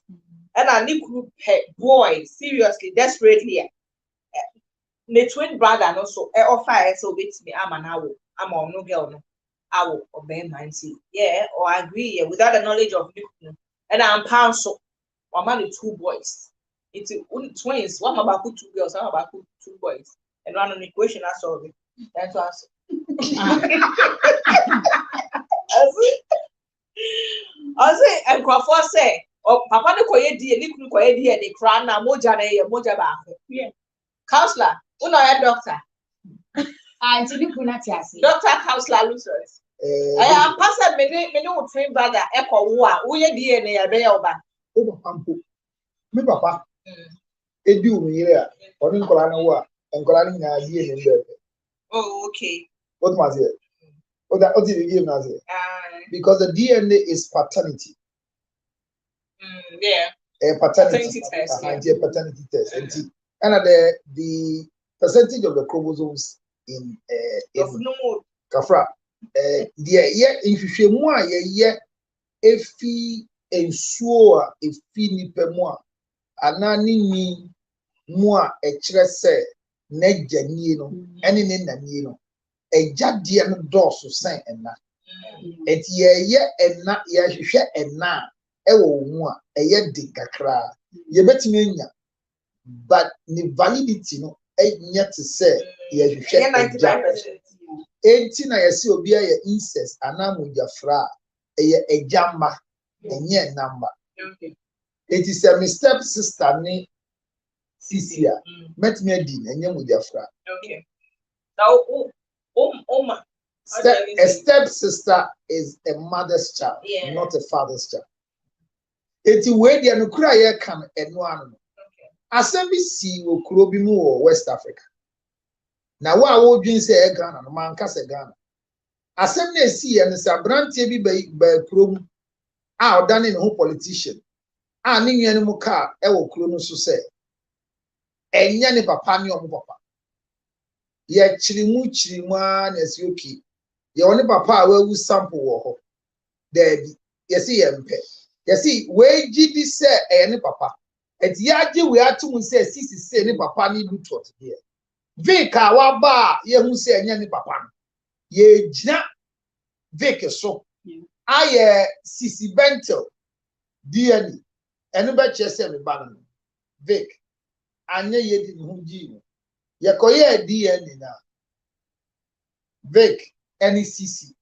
And I nikunu boy seriously desperately. The twin brother no so offer so wait me I'm an hour. I'm on no girl no. I will obey mine see. Yeah, or I agree, yeah, without the knowledge of nikunu. And I'm pound so I'm only 2 boys. It's twins. What about 2 girls? What about 2 boys? And run an equation, I solve it. That's what I say, and Crawford say, oh, Papa, the Koye D, and Koye D, and the crown, now Moja, Moja back. Yeah. Counselor, who know a doctor? Doctor, counselor, losers. I am passing many train brother, Echo, who ye DNA, a bear back. Me papa. Edu me here. Oni nkola na wo nkola ni na die ni mbebe. Oh, okay. What was it? What did you give now? Because the DNA is paternity. Yeah. A paternity test. Yeah. Paternity test. And the percentage of the chromosomes in Kafra. If you efi ensuo a efi nipa mu a anani ni mu a ekire se na janie no ene ne nanie no ejade no dɔɔso sen enna enti ye enna ye hwehwɛ enna ɛwɔ mu a ɛyɛ de kakra ye betimi anya but the validity no enya te se ye hwehwɛ ejade enti na ye se obi aye incest anamujafra ɛyɛ ejamba enye number. It is a step sister ni Cecilia. Met me din enye mujafra. Okay. Now a step sister is a mother's child, not a father's child. It is where the anukura ye kan eno ano. Asem bi si wo kuro bi mu wo West Africa. Na wo dwin se e Ghana no man ka se Ghana. Asem na si ye no sa brantie bi ba kuro mu a odane ne ho politician. A ni nwan mu ka e wo kuro no so se enya ne papa ne omo papa ye chirimu a na si oki ye woni papa a wawu sample wo ho dabi ye si ye mpe ye si we gidi se e ne papa eti ya gi we atum se sisi se ne papa ne du tot de vika wa ba ye hu se enya ne papa no ye gina vika so aye sisi bentel DNA enu ba chese me ba no Vic anya ye di hu gi no ye koye DNA na Vic NCC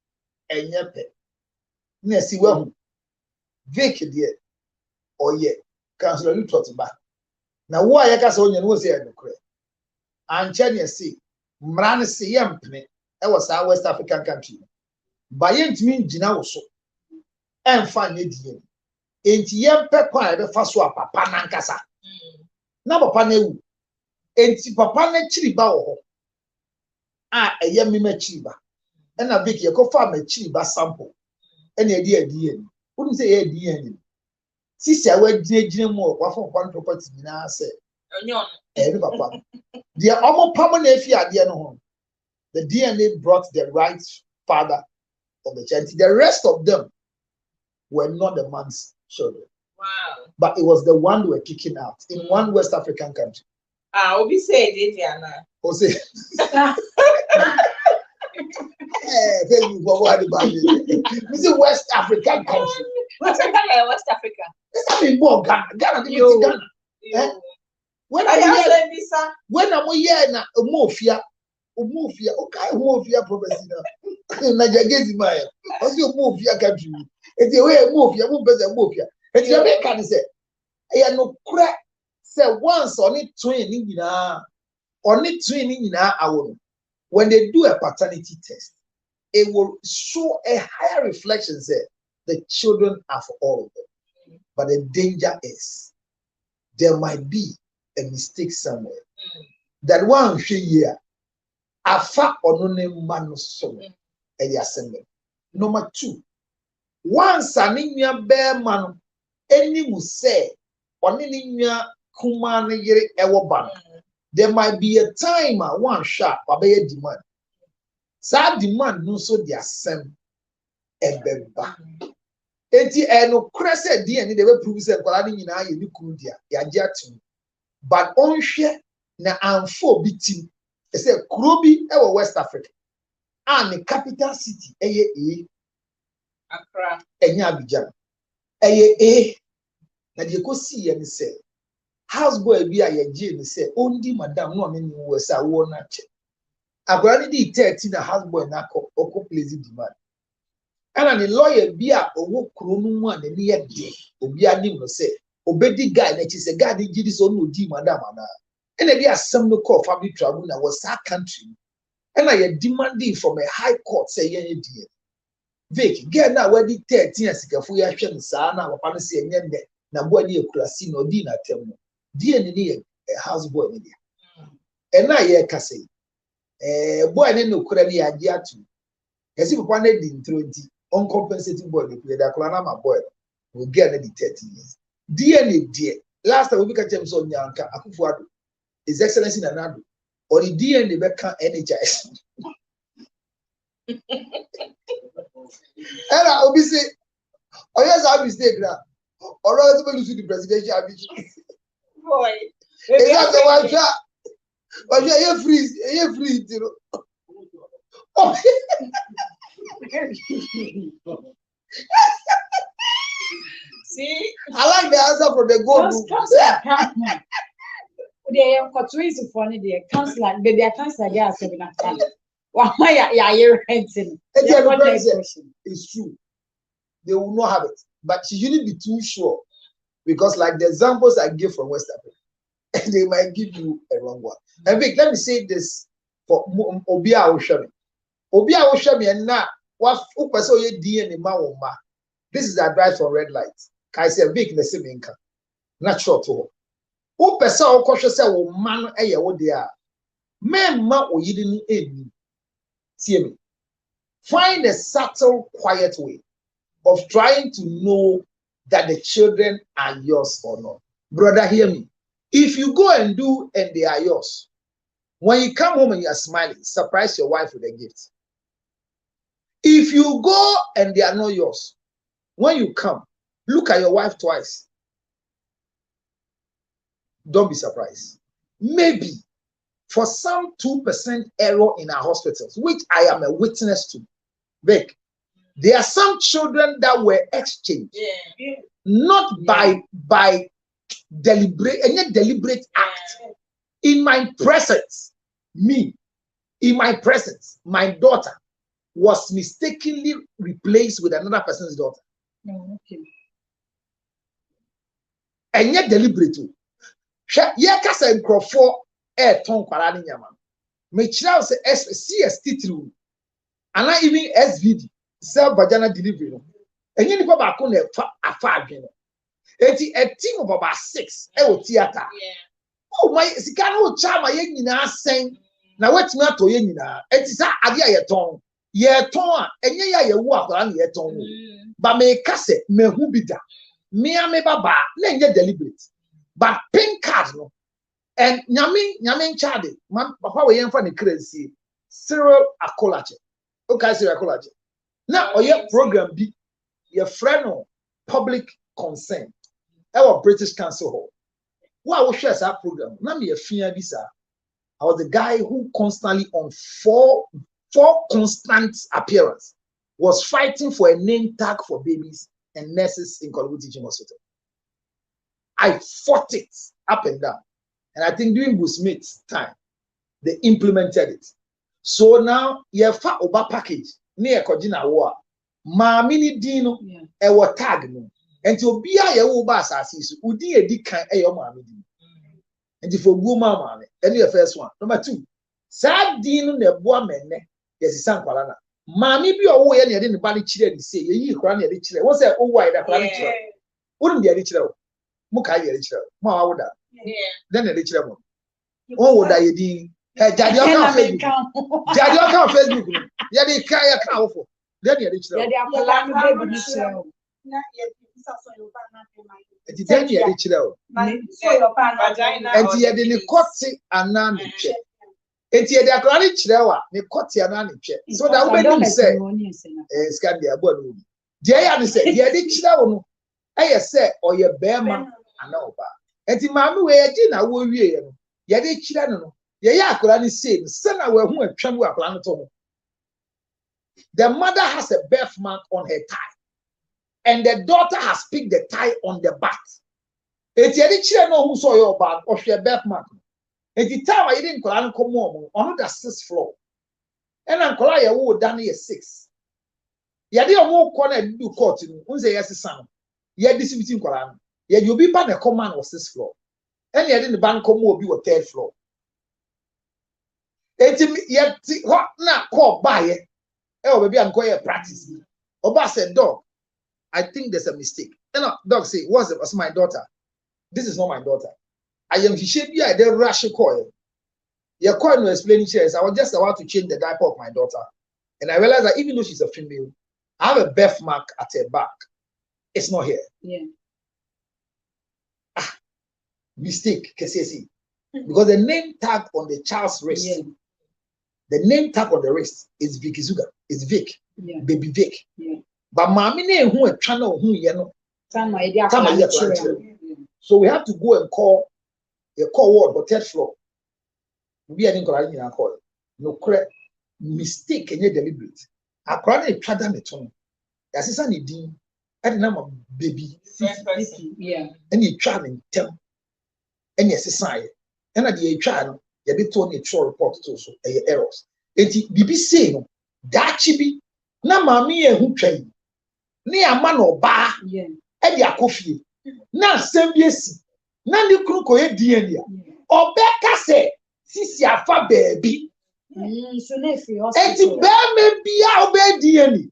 enye pe na si wa hu Vic de oye councilor lu tot ba na wo aye ka se onye no se enokre anche ne si mran se ye mpene e was our West African country ba ye ntimi ngina wo so emfa ne die enti ye mpe kwa e be fa so papa na nkasa na papa na ewu enti papa na chiri ba wo ho a eye mema chiri ba e na Vic ye ko fa ma chiri ba sample e na edi adie ni wonu se ye adie ni sisi awa gine mu wa fa kwa property ni na se onyo no papa the omo pamo na efi ade no ho the DNA brought the right father of the child. The rest of them were not the man's children. Wow. But it was the one they were kicking out in one West African country. Obi say it, Diana. Say, tell you what about it? This is West African country. What's Ghana, West Africa? It's not in more Ghana. Ghana, Ghana. When I'm here, na Mofia, okay, Mofia prophecy now. Najagezi Maya. What's your Mofia country? It's the way Mofia, Mofia. It's your main can say, I no crack. Say once on it training in our when they do a paternity test, it will show a higher reflection. Say the children are for all of them, but the danger is there might be a mistake somewhere. That one year, afa onone manu so assembly. Number 2, once anemia bear man, any will say onenia kumane yere ewo ban. There might be a time one shot abaya demand. Sad demand no so the assembly ebeba. Enti eno krese di eni de be prove say kwala ni nyina ye ni kunu dia ya gye atum. But on share na amfo bitim. E say kuro bi e wo West Africa. And the capital city eye Accra. Enya Abidjan. Eye na de ko see ye ni say houseboy bi a ye gye ni say ondi madam no me wo say wo na che. Akwara ni di 13 na houseboy na ko place demand. And the lawyer be a owo kuro no mu an ni ye de obi anim no say obedi guy na chi say guy dey gidi so no di madam ana. And be asem no call family travel na was our country. And I demanding from a high court say ye die. Vic get na we di 13 asikafo ya hwe no saa na papa no say enye nde na boy dey kurasi no di na tem no. Die ni a houseboy ni dia. And na ye ka say boy ni no kura ni agi atu. Yesi papa na di ntro nti uncompensated boy dey play that kula na my boy will get the 13 years. DNA die. Last time we catch him so nyanka Akufo-Addo, His Excellency Nana-Addo, or the DNA beka NHS. And I will say, oh yes, I mistake now. Or else we lose the presidential ambition. Boy. Is that the one shot? But you freeze, you know. Oh. See, I like the answer from the go. They are twins for the councillor, baby, a councillor, they are 7 o'clock. Why, you're renting. It's true. They will not have it. But you shouldn't be too sure. Because, like the examples I give from West Africa, they might give you a wrong one. And Vic, let me say this for Obia Oshami. Obia Oshami and now, what Upaso DNA Mawoma. This is advice from Red Light. I say Vic the same income. Not sure to her. Who person or cautious say wo man eye wo dia men ma oyidi ni eni see me find a subtle quiet way of trying to know that the children are yours or not. Brother, hear me. If you go and do and they are yours, when you come home and you are smiling, surprise your wife with a gift. If you go and they are not yours, when you come, look at your wife twice. Don't be surprised. Maybe for some 2% error in our hospitals, which I am a witness to, Vic, there are some children that were exchanged, not by deliberate act. In my presence, in my presence, my daughter was mistakenly replaced with another person's daughter. And yet deliberately. Ye kasa nkrofo ton kwara ni nyama me kira say CST through and not even SVD self vaginal delivery no enyi nipa ba ko na afa adwen no enti a team of about 6 e wo theater oh my sika no chama ye nyina sen na watimi ato ye nyina enti sa ade a ye ton a enye ya ye wo akwara na ye ton ba me kasa me hu bi da me ame baba na enye deliberate. But pink card no, and Yamin Chade, papa we yen for the crazy Cyril Akolache. Okay, Cyril Akolache. Now, your program be your friend of public concern. Our British Council Hall. Why we share that program? Now me a fear visa. I was the guy who constantly on four constant appearance was fighting for a name tag for babies and nurses in Korle Bu Teaching Hospital. I fought it up and down. And I think during Bruce Smith's time, they implemented it. So now, you have a package near Kojina War. Mamini Dino, a war tag. And to be a Ubas assis, Udi a dick kind of mammy. And if a woman, any first one. Number 2, sad Dino, the woman, yes, it's San Palana. Mammy be away and the body children say, you cranny a rich. What's that? Oh, why that cranny? Wouldn't be a rich. Mukai rich. Ma would that. Then a rich level. Oh, would I be? Daddy, on Facebook. Daddy, on Facebook. Yadi Kaya Cow. Then you rich. Then you rich. And he had in courtesy and none check. And he had a granny chilewa, the courtesy and none check. So that when you say, Scandia Bonu, Jay said, he had a chilewa. I said, or your bear man, I know about. And the mammy where dinner will be. Yadi chilano. Yeah, Kurani said, son, I will who and tremble a planet. The mother has a birthmark on her thigh, and the daughter has picked the tie on the back. It's a children who saw your back or your birthmark. At the time, I didn't call Uncle Mom on the 6th floor. And Uncle I would done here 6. Yadi a more corner do court in Unze yes, son. Yet this between Koran. Yet you'll be by the command was 6th floor. And yet in the bank will be a 3rd floor. Yet what not call by it. Oh, maybe I'm going to practice. Oba said, dog, I think there's a mistake. And dog say, what's my daughter? This is not my daughter. I am Hishabia, I did rush a coil. Your coil no explaining shares. I was just about to change the diaper of my daughter. And I realized that even though she's a female, I have a birthmark at her back. It's not here. Yeah. Mistake, KCC. Because the name tag on the child's wrist. Yeah. The name tag on the wrist is Vicky Zuga. It's Vic. Yeah. Baby Vic. Yeah. But mommy name who a channel who you know. So we have to go and call a call word or 3rd floor. We are in call. No correct mistake and deliberate. I can't a try it on. As is an idea. And now baby. Yeah. And you try and tell. And yes, society. And at the HR. You be told a true report also errors. Eti bibi say no that chibi na mami e hu twan ne ama no ba e di akofie na asem bi esi na ni kru ko e DNA obeka se sisi afa baby so na fi hospital eti be me bia obe DNA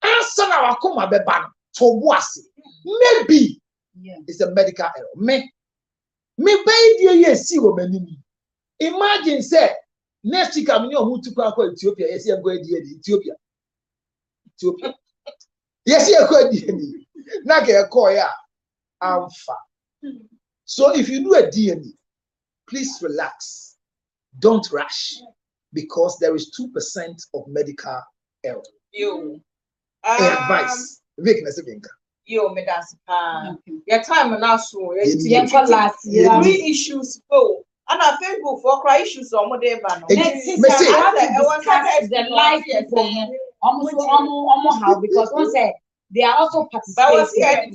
ansa na wakoma be ba no to boase maybe it's a medical error me be die yesi wo manimi. Imagine say next week I'm who to go Ethiopia. Yes, I'm going to Ethiopia. Yes, you're going to DNA. Now get a call ya. I'm fine. So if you do a DNA, please relax. Don't rush because there is 2% of medical error. You advice. Weakness of income. You me that's your time now so last year 3 issues go. And I Facebook for cry issues on what they ban. The life people almost how because one said they are also participating.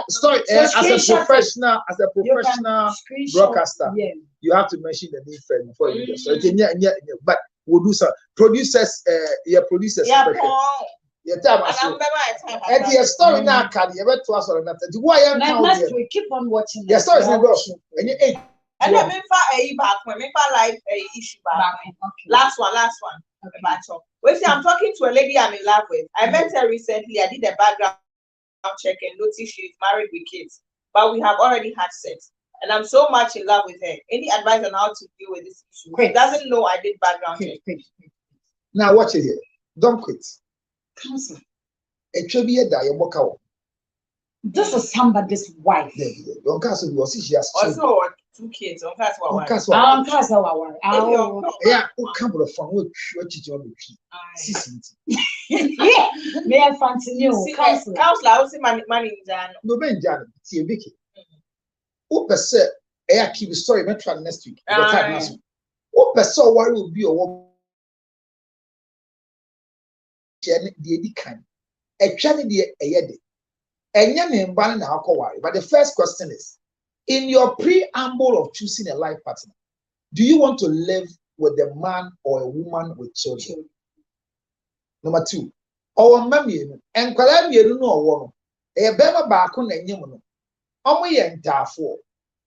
Sorry, as a professional broadcaster, you have to mention the name first before you do so. But we'll do some producers. Producers. Yeah, and your story now, can you ever to us or not? Why we keep on watching. Your story is not and you and I mean, back when live issue back. Last one. Well, see, I'm talking to a lady I'm in love with. I met her recently. I did a background check and noticed she's married with kids, but we have already had sex. And I'm so much in love with her. Any advice on how to deal with this issue? She doesn't know I did background check. Now watch it here. Don't quit. Counselor. It should be a diaboka. This is somebody's wife. Don't cancel you. See, she has also 2 kids. Don't cancel. Yeah, who come with a phone? What you want to yeah, may I fancy you? Counselor, I'll see money in Jan. No, Ben Jan, see Vicky. Who per se, I keep the story next week. Who per se, why will be a woman? The kind. But the first question is, in your preamble of choosing a life partner, do you want to live with a man or a woman with children? Number 2, or mammy, and Kalamia no one, a bema back on a yaman. Omo ye ntafo.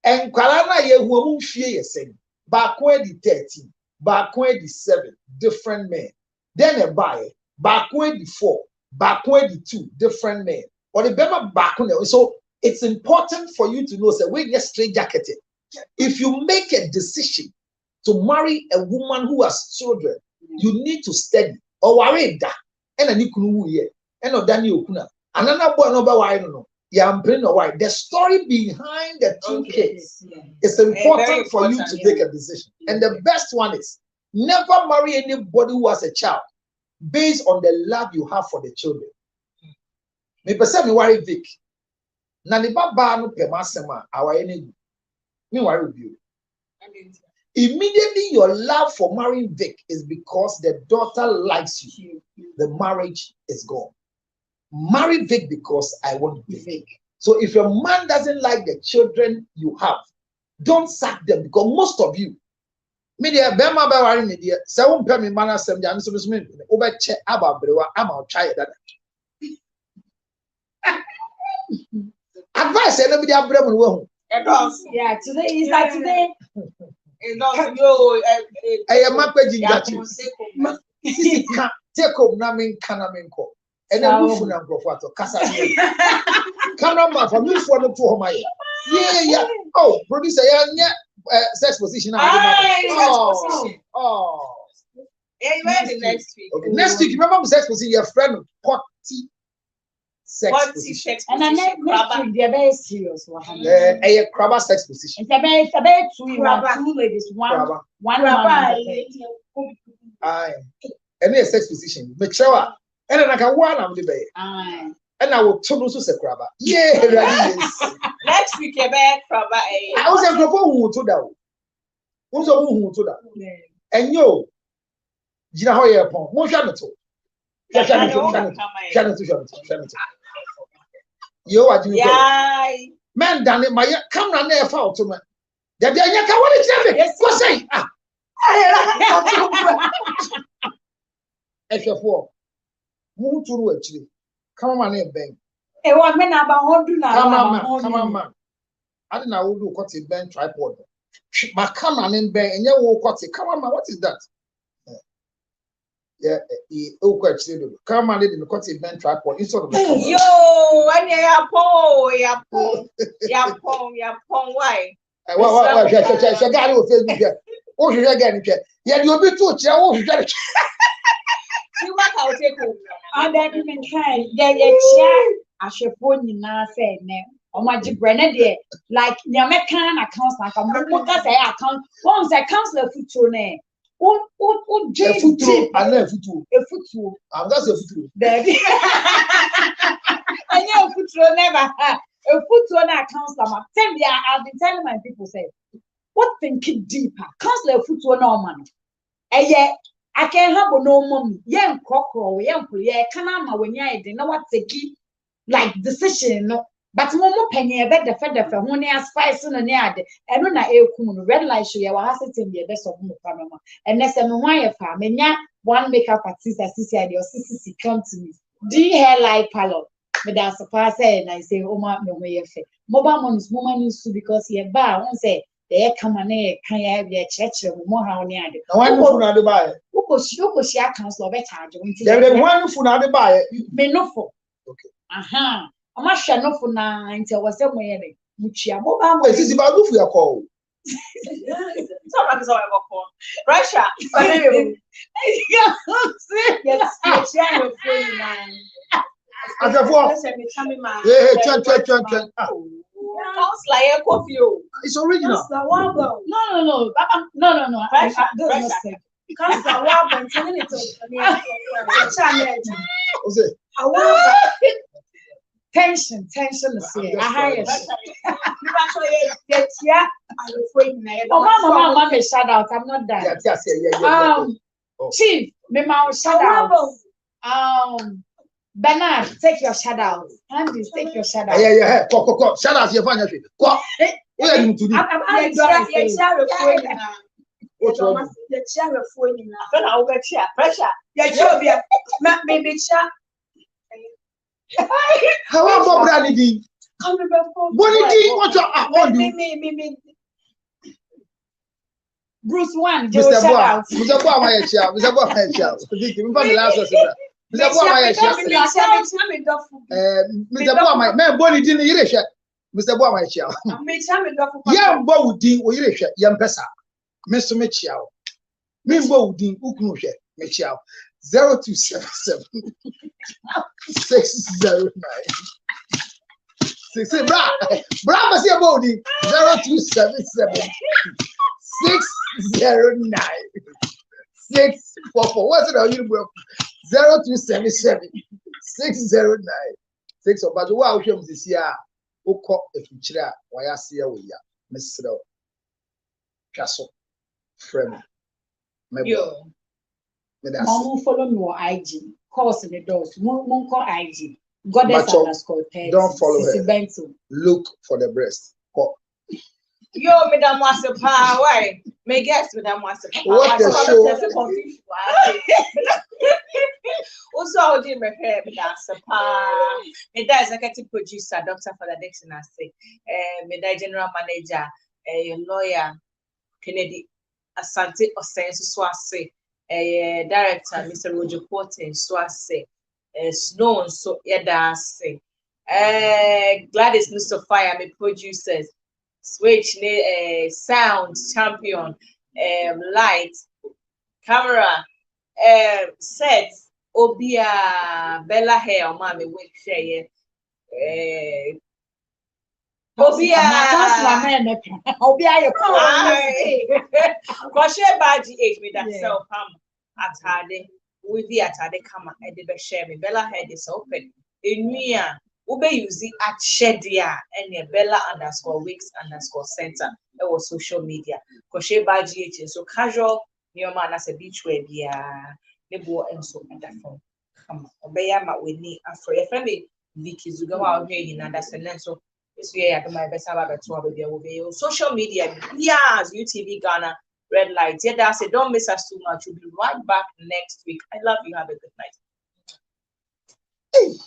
And Kalana ye won't fear saying, back where the 13, back where the 7, different men. Then a buyer, back where the 4, back where the 2, different men. Or the bema back on it. So it's important for you to know that when you're straight jacketed, if you make a decision to marry a woman who has children, you need to study or worry that. And a new year, and no Daniel Kuna. Another boy no why no. The story behind the 2 kids is important for you to make a decision. And the best one is never marry anybody who has a child based on the love you have for the children. Me person me worry Vic. Na the baba no pemasema our enemy. Me worry you. Immediately your love for marrying Vic is because the daughter likes you. The marriage is gone. Marry Vic because I want Vic. So if your man doesn't like the children you have, don't sack them because most of you, media bema be worry media. Say won pay me man asem dia so me over check about brewa am out try that. Advice say no media brem no. Yeah, today is like today. Sisi ka take up na men kana men ko. And then move na ngofo kasa. Cameraman for me for no to home aye. Yeah. Oh, producer yeah sex position. Oh. Yeah, you ready next week. Okay. Next week, remember sex position your friend potty sex position. And then next week they're very serious. A crabber sex position. It's about 2 ladies, one man. Aye. And a sex position. Make sure. And then I can one am the bay. Aye. And I will turn also say crabber. Yeah, yes. Next week, a bad crabber. I was a crabber who to that. Who's a who to that? And yo, Gina Hoyer upon one channel. You are doing man, damn it, my come on there, fall to me. That they are what is that? What's say? If you're poor, move to actually. Come on, Ben. A woman about 100 Come on, man. I don't know who got a Ben tripod. My camera name Ben, and you will got it. Come on, man. What is that? Yeah, actually, come on, didn't got a Ben tripod instead of yo, and ya pong, why? Why? Guy will face me. Oh, you again. Yeah, you'll be too. Oh, you got it. You want to take over. And then you can try. Yeah, I should put in now say, oh, my Brennan, like Yamekan accounts like a Moka say account. Once I counselor foot to name. Oh, JT. I love you. A foot. That's a foot. Baby. I know foot never had a foot to an counselor. I've been telling my people say, what thinking deeper? Counselor foot to no man. And yet, I can't have no mommy. Young cockroach, young yeah, canama when you didn't know what to keep like decision. No, but Momo penny a better feather for when he has 5 soon and yard. And when I red light show you has it in the best of Mukama. And that's a Mwaya farm. And ya one makeup at sister or sister come to me. Do you hair like palo? But that's a pass and I say, oh, my way. Mobile money is more money because he a bar won't say. They come on there, can you have your church more how near the one food out the buy? Who was your council better? There is one food out the buy. May no for. Okay. Aha. I must share no for now until was somewhere. Muchia mobile. This is about who we are called. Somebody's all about for Russia. Yes, as a four. Counselor, coffee. It's original. No. Tension is here. Oh, mama, shout out. I'm not done. Yeah. Chief, me shout out. Bernard, take your shout out. Andy, take your shout out. Yeah. Go. Shout out your family. Go. Where are you today? I'm How about Brandy? What did you want to Bruce one, Mr. Boa, Mr. Boa, my child, Mr. Boa, my child. Mr. Boa, my man, Bonnie didn't hear. Mr. Boa, my child. Young Bow Dean, or you young Pessa. Mr. Mitchell. Mean Bow Dean, Uknuche, Mitchell. 0277 609. Say, Brava, say about 0277 609 644. What's it on you, bro? 0277 609 6. But wow, him this year. Oko efuchira wa ya se we ya mesrew twaso frame yo mom follow me on IG course the doors mon call IG goddess_10. Don't follow her. Look for the breast. Yo, Madam Wasapa, why? May guess, Madam Wasapa. What the show? Also, I did repair Madam Sapa. Me da executive producer, Dr. Father Dixon, I say. Me da general manager, lawyer, Kennedy Asante Osensu, so I say. Director, Mr. Roger Porten, so I say. Snow, so yeah, say. Gladys Mr. Fire, me producers. Switch, sound champion, light, camera, set, Obia, Bella hair, mommy, with share, Obia, Crochet by GH with that self at Hardy, with the at Hardy come at the share me. Bella head is open in me. Ube use it at Shedia and Bella_Wigs_center. It was social media. Crochet by GH. So casual, your man as a beach wear, Nebo and so at that phone. Come on, obey my with me after a family. Vicky to go out here in understand. So this way, I do my best about the social media. Yes, UTV Ghana, Red Light. Yeah, that's it. Don't miss us too much. We'll be right back next week. I love you. Have a good night. Hey.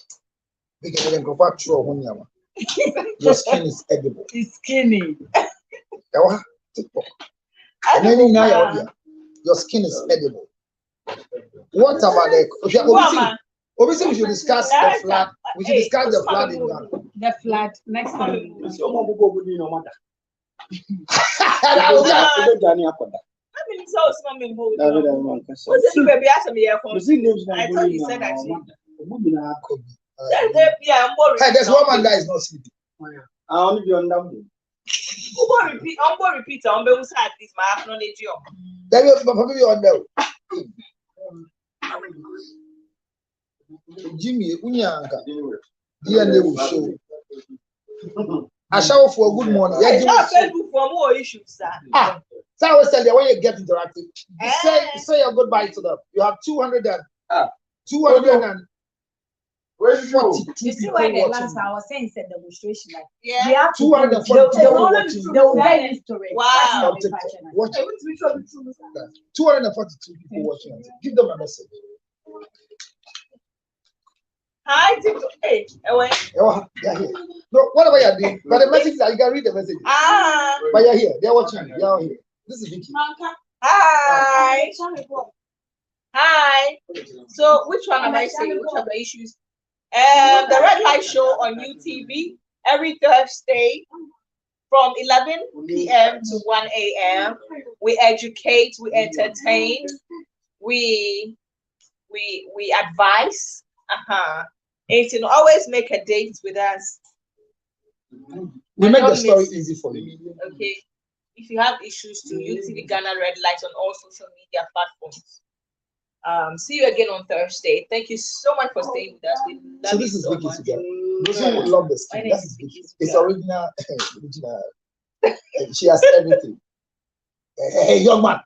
Your skin is edible. It's skinny. Your skin is edible. What about the obviously we should discuss the flood. We should discuss the flood in Ghana. The flood next time. Hey, there's one man that is not sleeping. I only be on that. Repeat. I'm going to say this. My acknowledge you. That will probably on there. Jimmy, Unyanka, DNA will show. I shower for a good morning. Yeah, Facebook for more issues, sir. So I always tell you when you get interactive, say your goodbye to them. You have 200 and 242 you see why the last I was saying said demonstration like yeah. They have 242 people watching. They will get used to it. Wow. 242 people watching. Give them a message. Hi, hey, yeah, here. No, whatever you're doing, but the message that you can read the message. But you're here. They're watching. You're here. This is Vicky. Hi. Hi. So, which one am I saying? Which are the issues? The Red Light Show on UTV every Thursday from 11 p.m. to 1 a.m. We educate, we entertain, we advise. And always make a date with us. We make the story easy for you. Okay. If you have issues to UTV Ghana Red Light on all social media platforms. See you again on Thursday. Thank you so much for staying with us. We love so this you is so Vicky much. together. This one love the skin. That is Vicky. It's original. She has everything. Hey, young man,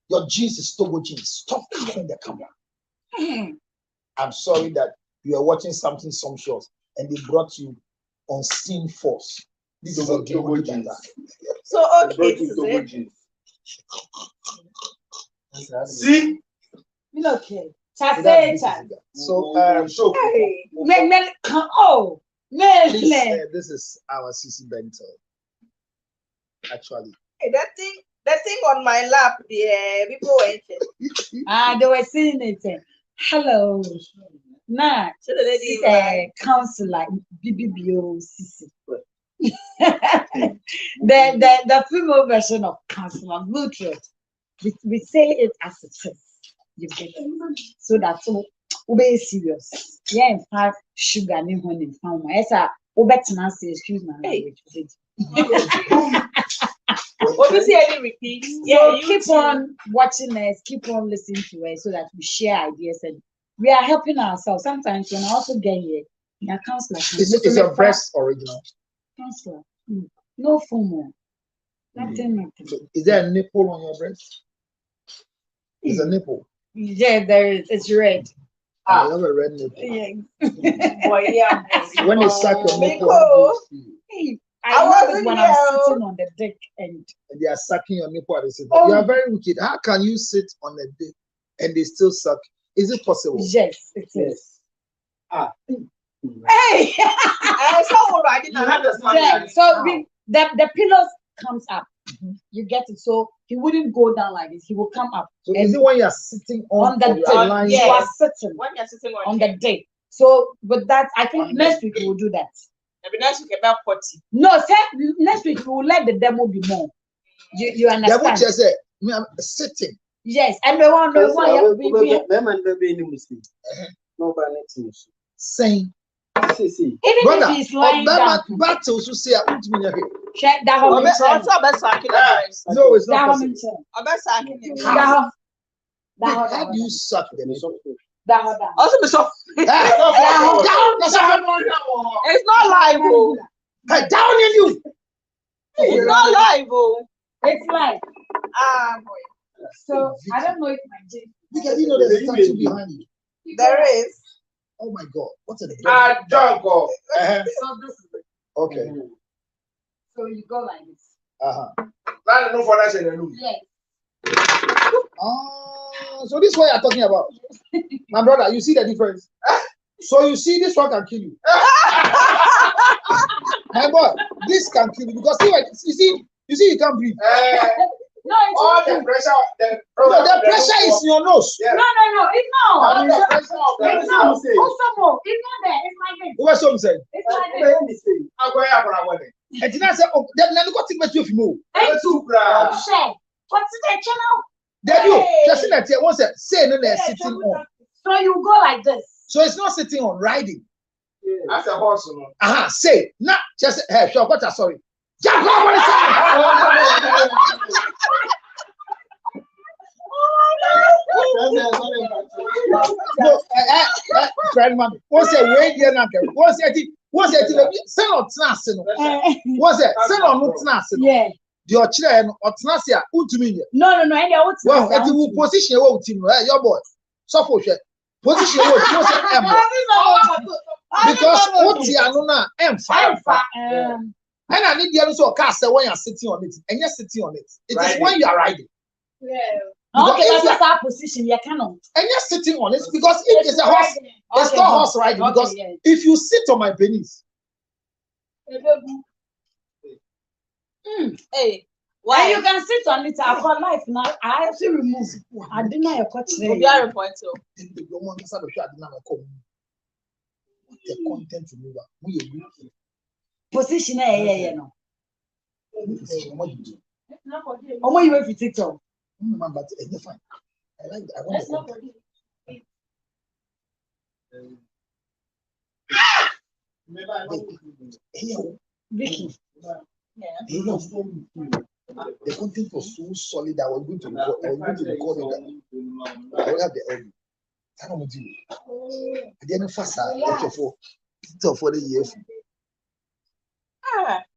your jeans is Togo jeans. Stop covering the camera. I'm sorry that you are watching something sumptuous, and they brought you on scene force. This is a double gender. So okay, this is it. See? Okay. So, Hey, this is our CC Bento. Actually. Hey, that thing on my lap, people went. they were saying it. Hello. Nah, So the lady counselor BBBO CC. the female version of counselor Bluetooth. We say it as it is. You get it. So that's all. Ube serious. Yeah, in fact, sugar in honey found my esa. Ube say excuse my language. Obviously, any repeat. Yeah, keep on watching us, keep on listening to us, so that we share ideas and we are helping ourselves. Sometimes when I also get here, your counselor. Is your breast original? Counselor, no FOMO. Nothing. So is there a nipple on your breast? Is a nipple? Yeah, there is. It's red. I have a red nipple. Yeah. Boy, yeah. When they suck your nipple, I love it when I'm sitting on the deck and they are sucking your nipple at the same time. You are very wicked. How can you sit on the deck and they still suck? Is it possible? Yes, it is. Hey, I saw already. Yeah, so the pillows comes up. You get it. So he wouldn't go down like this. He will come up. So is it when you are sitting on the deck? Yes. You are sitting When you're sitting on the deck. So with that, I think next week we will do that. Maybe next week about 40. No, next week we will let the demo be more. You understand? The witch say, I'm sitting. Yes, and the one saying. Even if he's lying down. Battle to say, check that home. No, it's not possible. How do you suck the down? Also, it's not live. Hey, down in you. It's not live. It's live. Boy. So I don't know if my Jane. Because you know there's something behind you. There is. Oh my God! What's it? Jungle. So this is it. Okay. So you go like this. Not no for that. Yes. So this is what you're talking about, my brother. You see the difference? So you see, this one can kill you. My boy, this can kill you because you see, you can't breathe. No, it's all not. the pressure. The pressure is in your nose. Yeah. No, it's not. The pressure of the It's not. Also, more. It's not there. It's like this. What's what I'm saying? It's like this. I'm going to have a And then I said, "Oh, then you got to make you know." Share. What's the channel? Then you just that here. Once say no, they're sitting on. So you go like this. So it's not sitting on, riding. That's a horse. Say not just hey, sure. What? Sorry. Jump friend, man. What's a way there now? What's it? Send on Tnassino. What's it? Send on Tnassino. Yeah. Your children or Tnassia, Utumini. No. And they're well, at the position of team, your boy. So for sure. Position of because what you are not M5. And I need the other cast when you're sitting on it, and you're sitting on it. It is when you are riding. Yeah. Okay, that's our position. You cannot. And you're sitting on it because it is a horse. It's not horse riding because if you sit on my penis. Hey, why you can sit on it? I've got life now. I have to remove. I didn't know your coach. The content to position no. You wait for TikTok. But it's fine. I like that. I want Vicky. The content was so solid that I was going to record it. I will have the audio. I don't know do. I didn't fast for the year.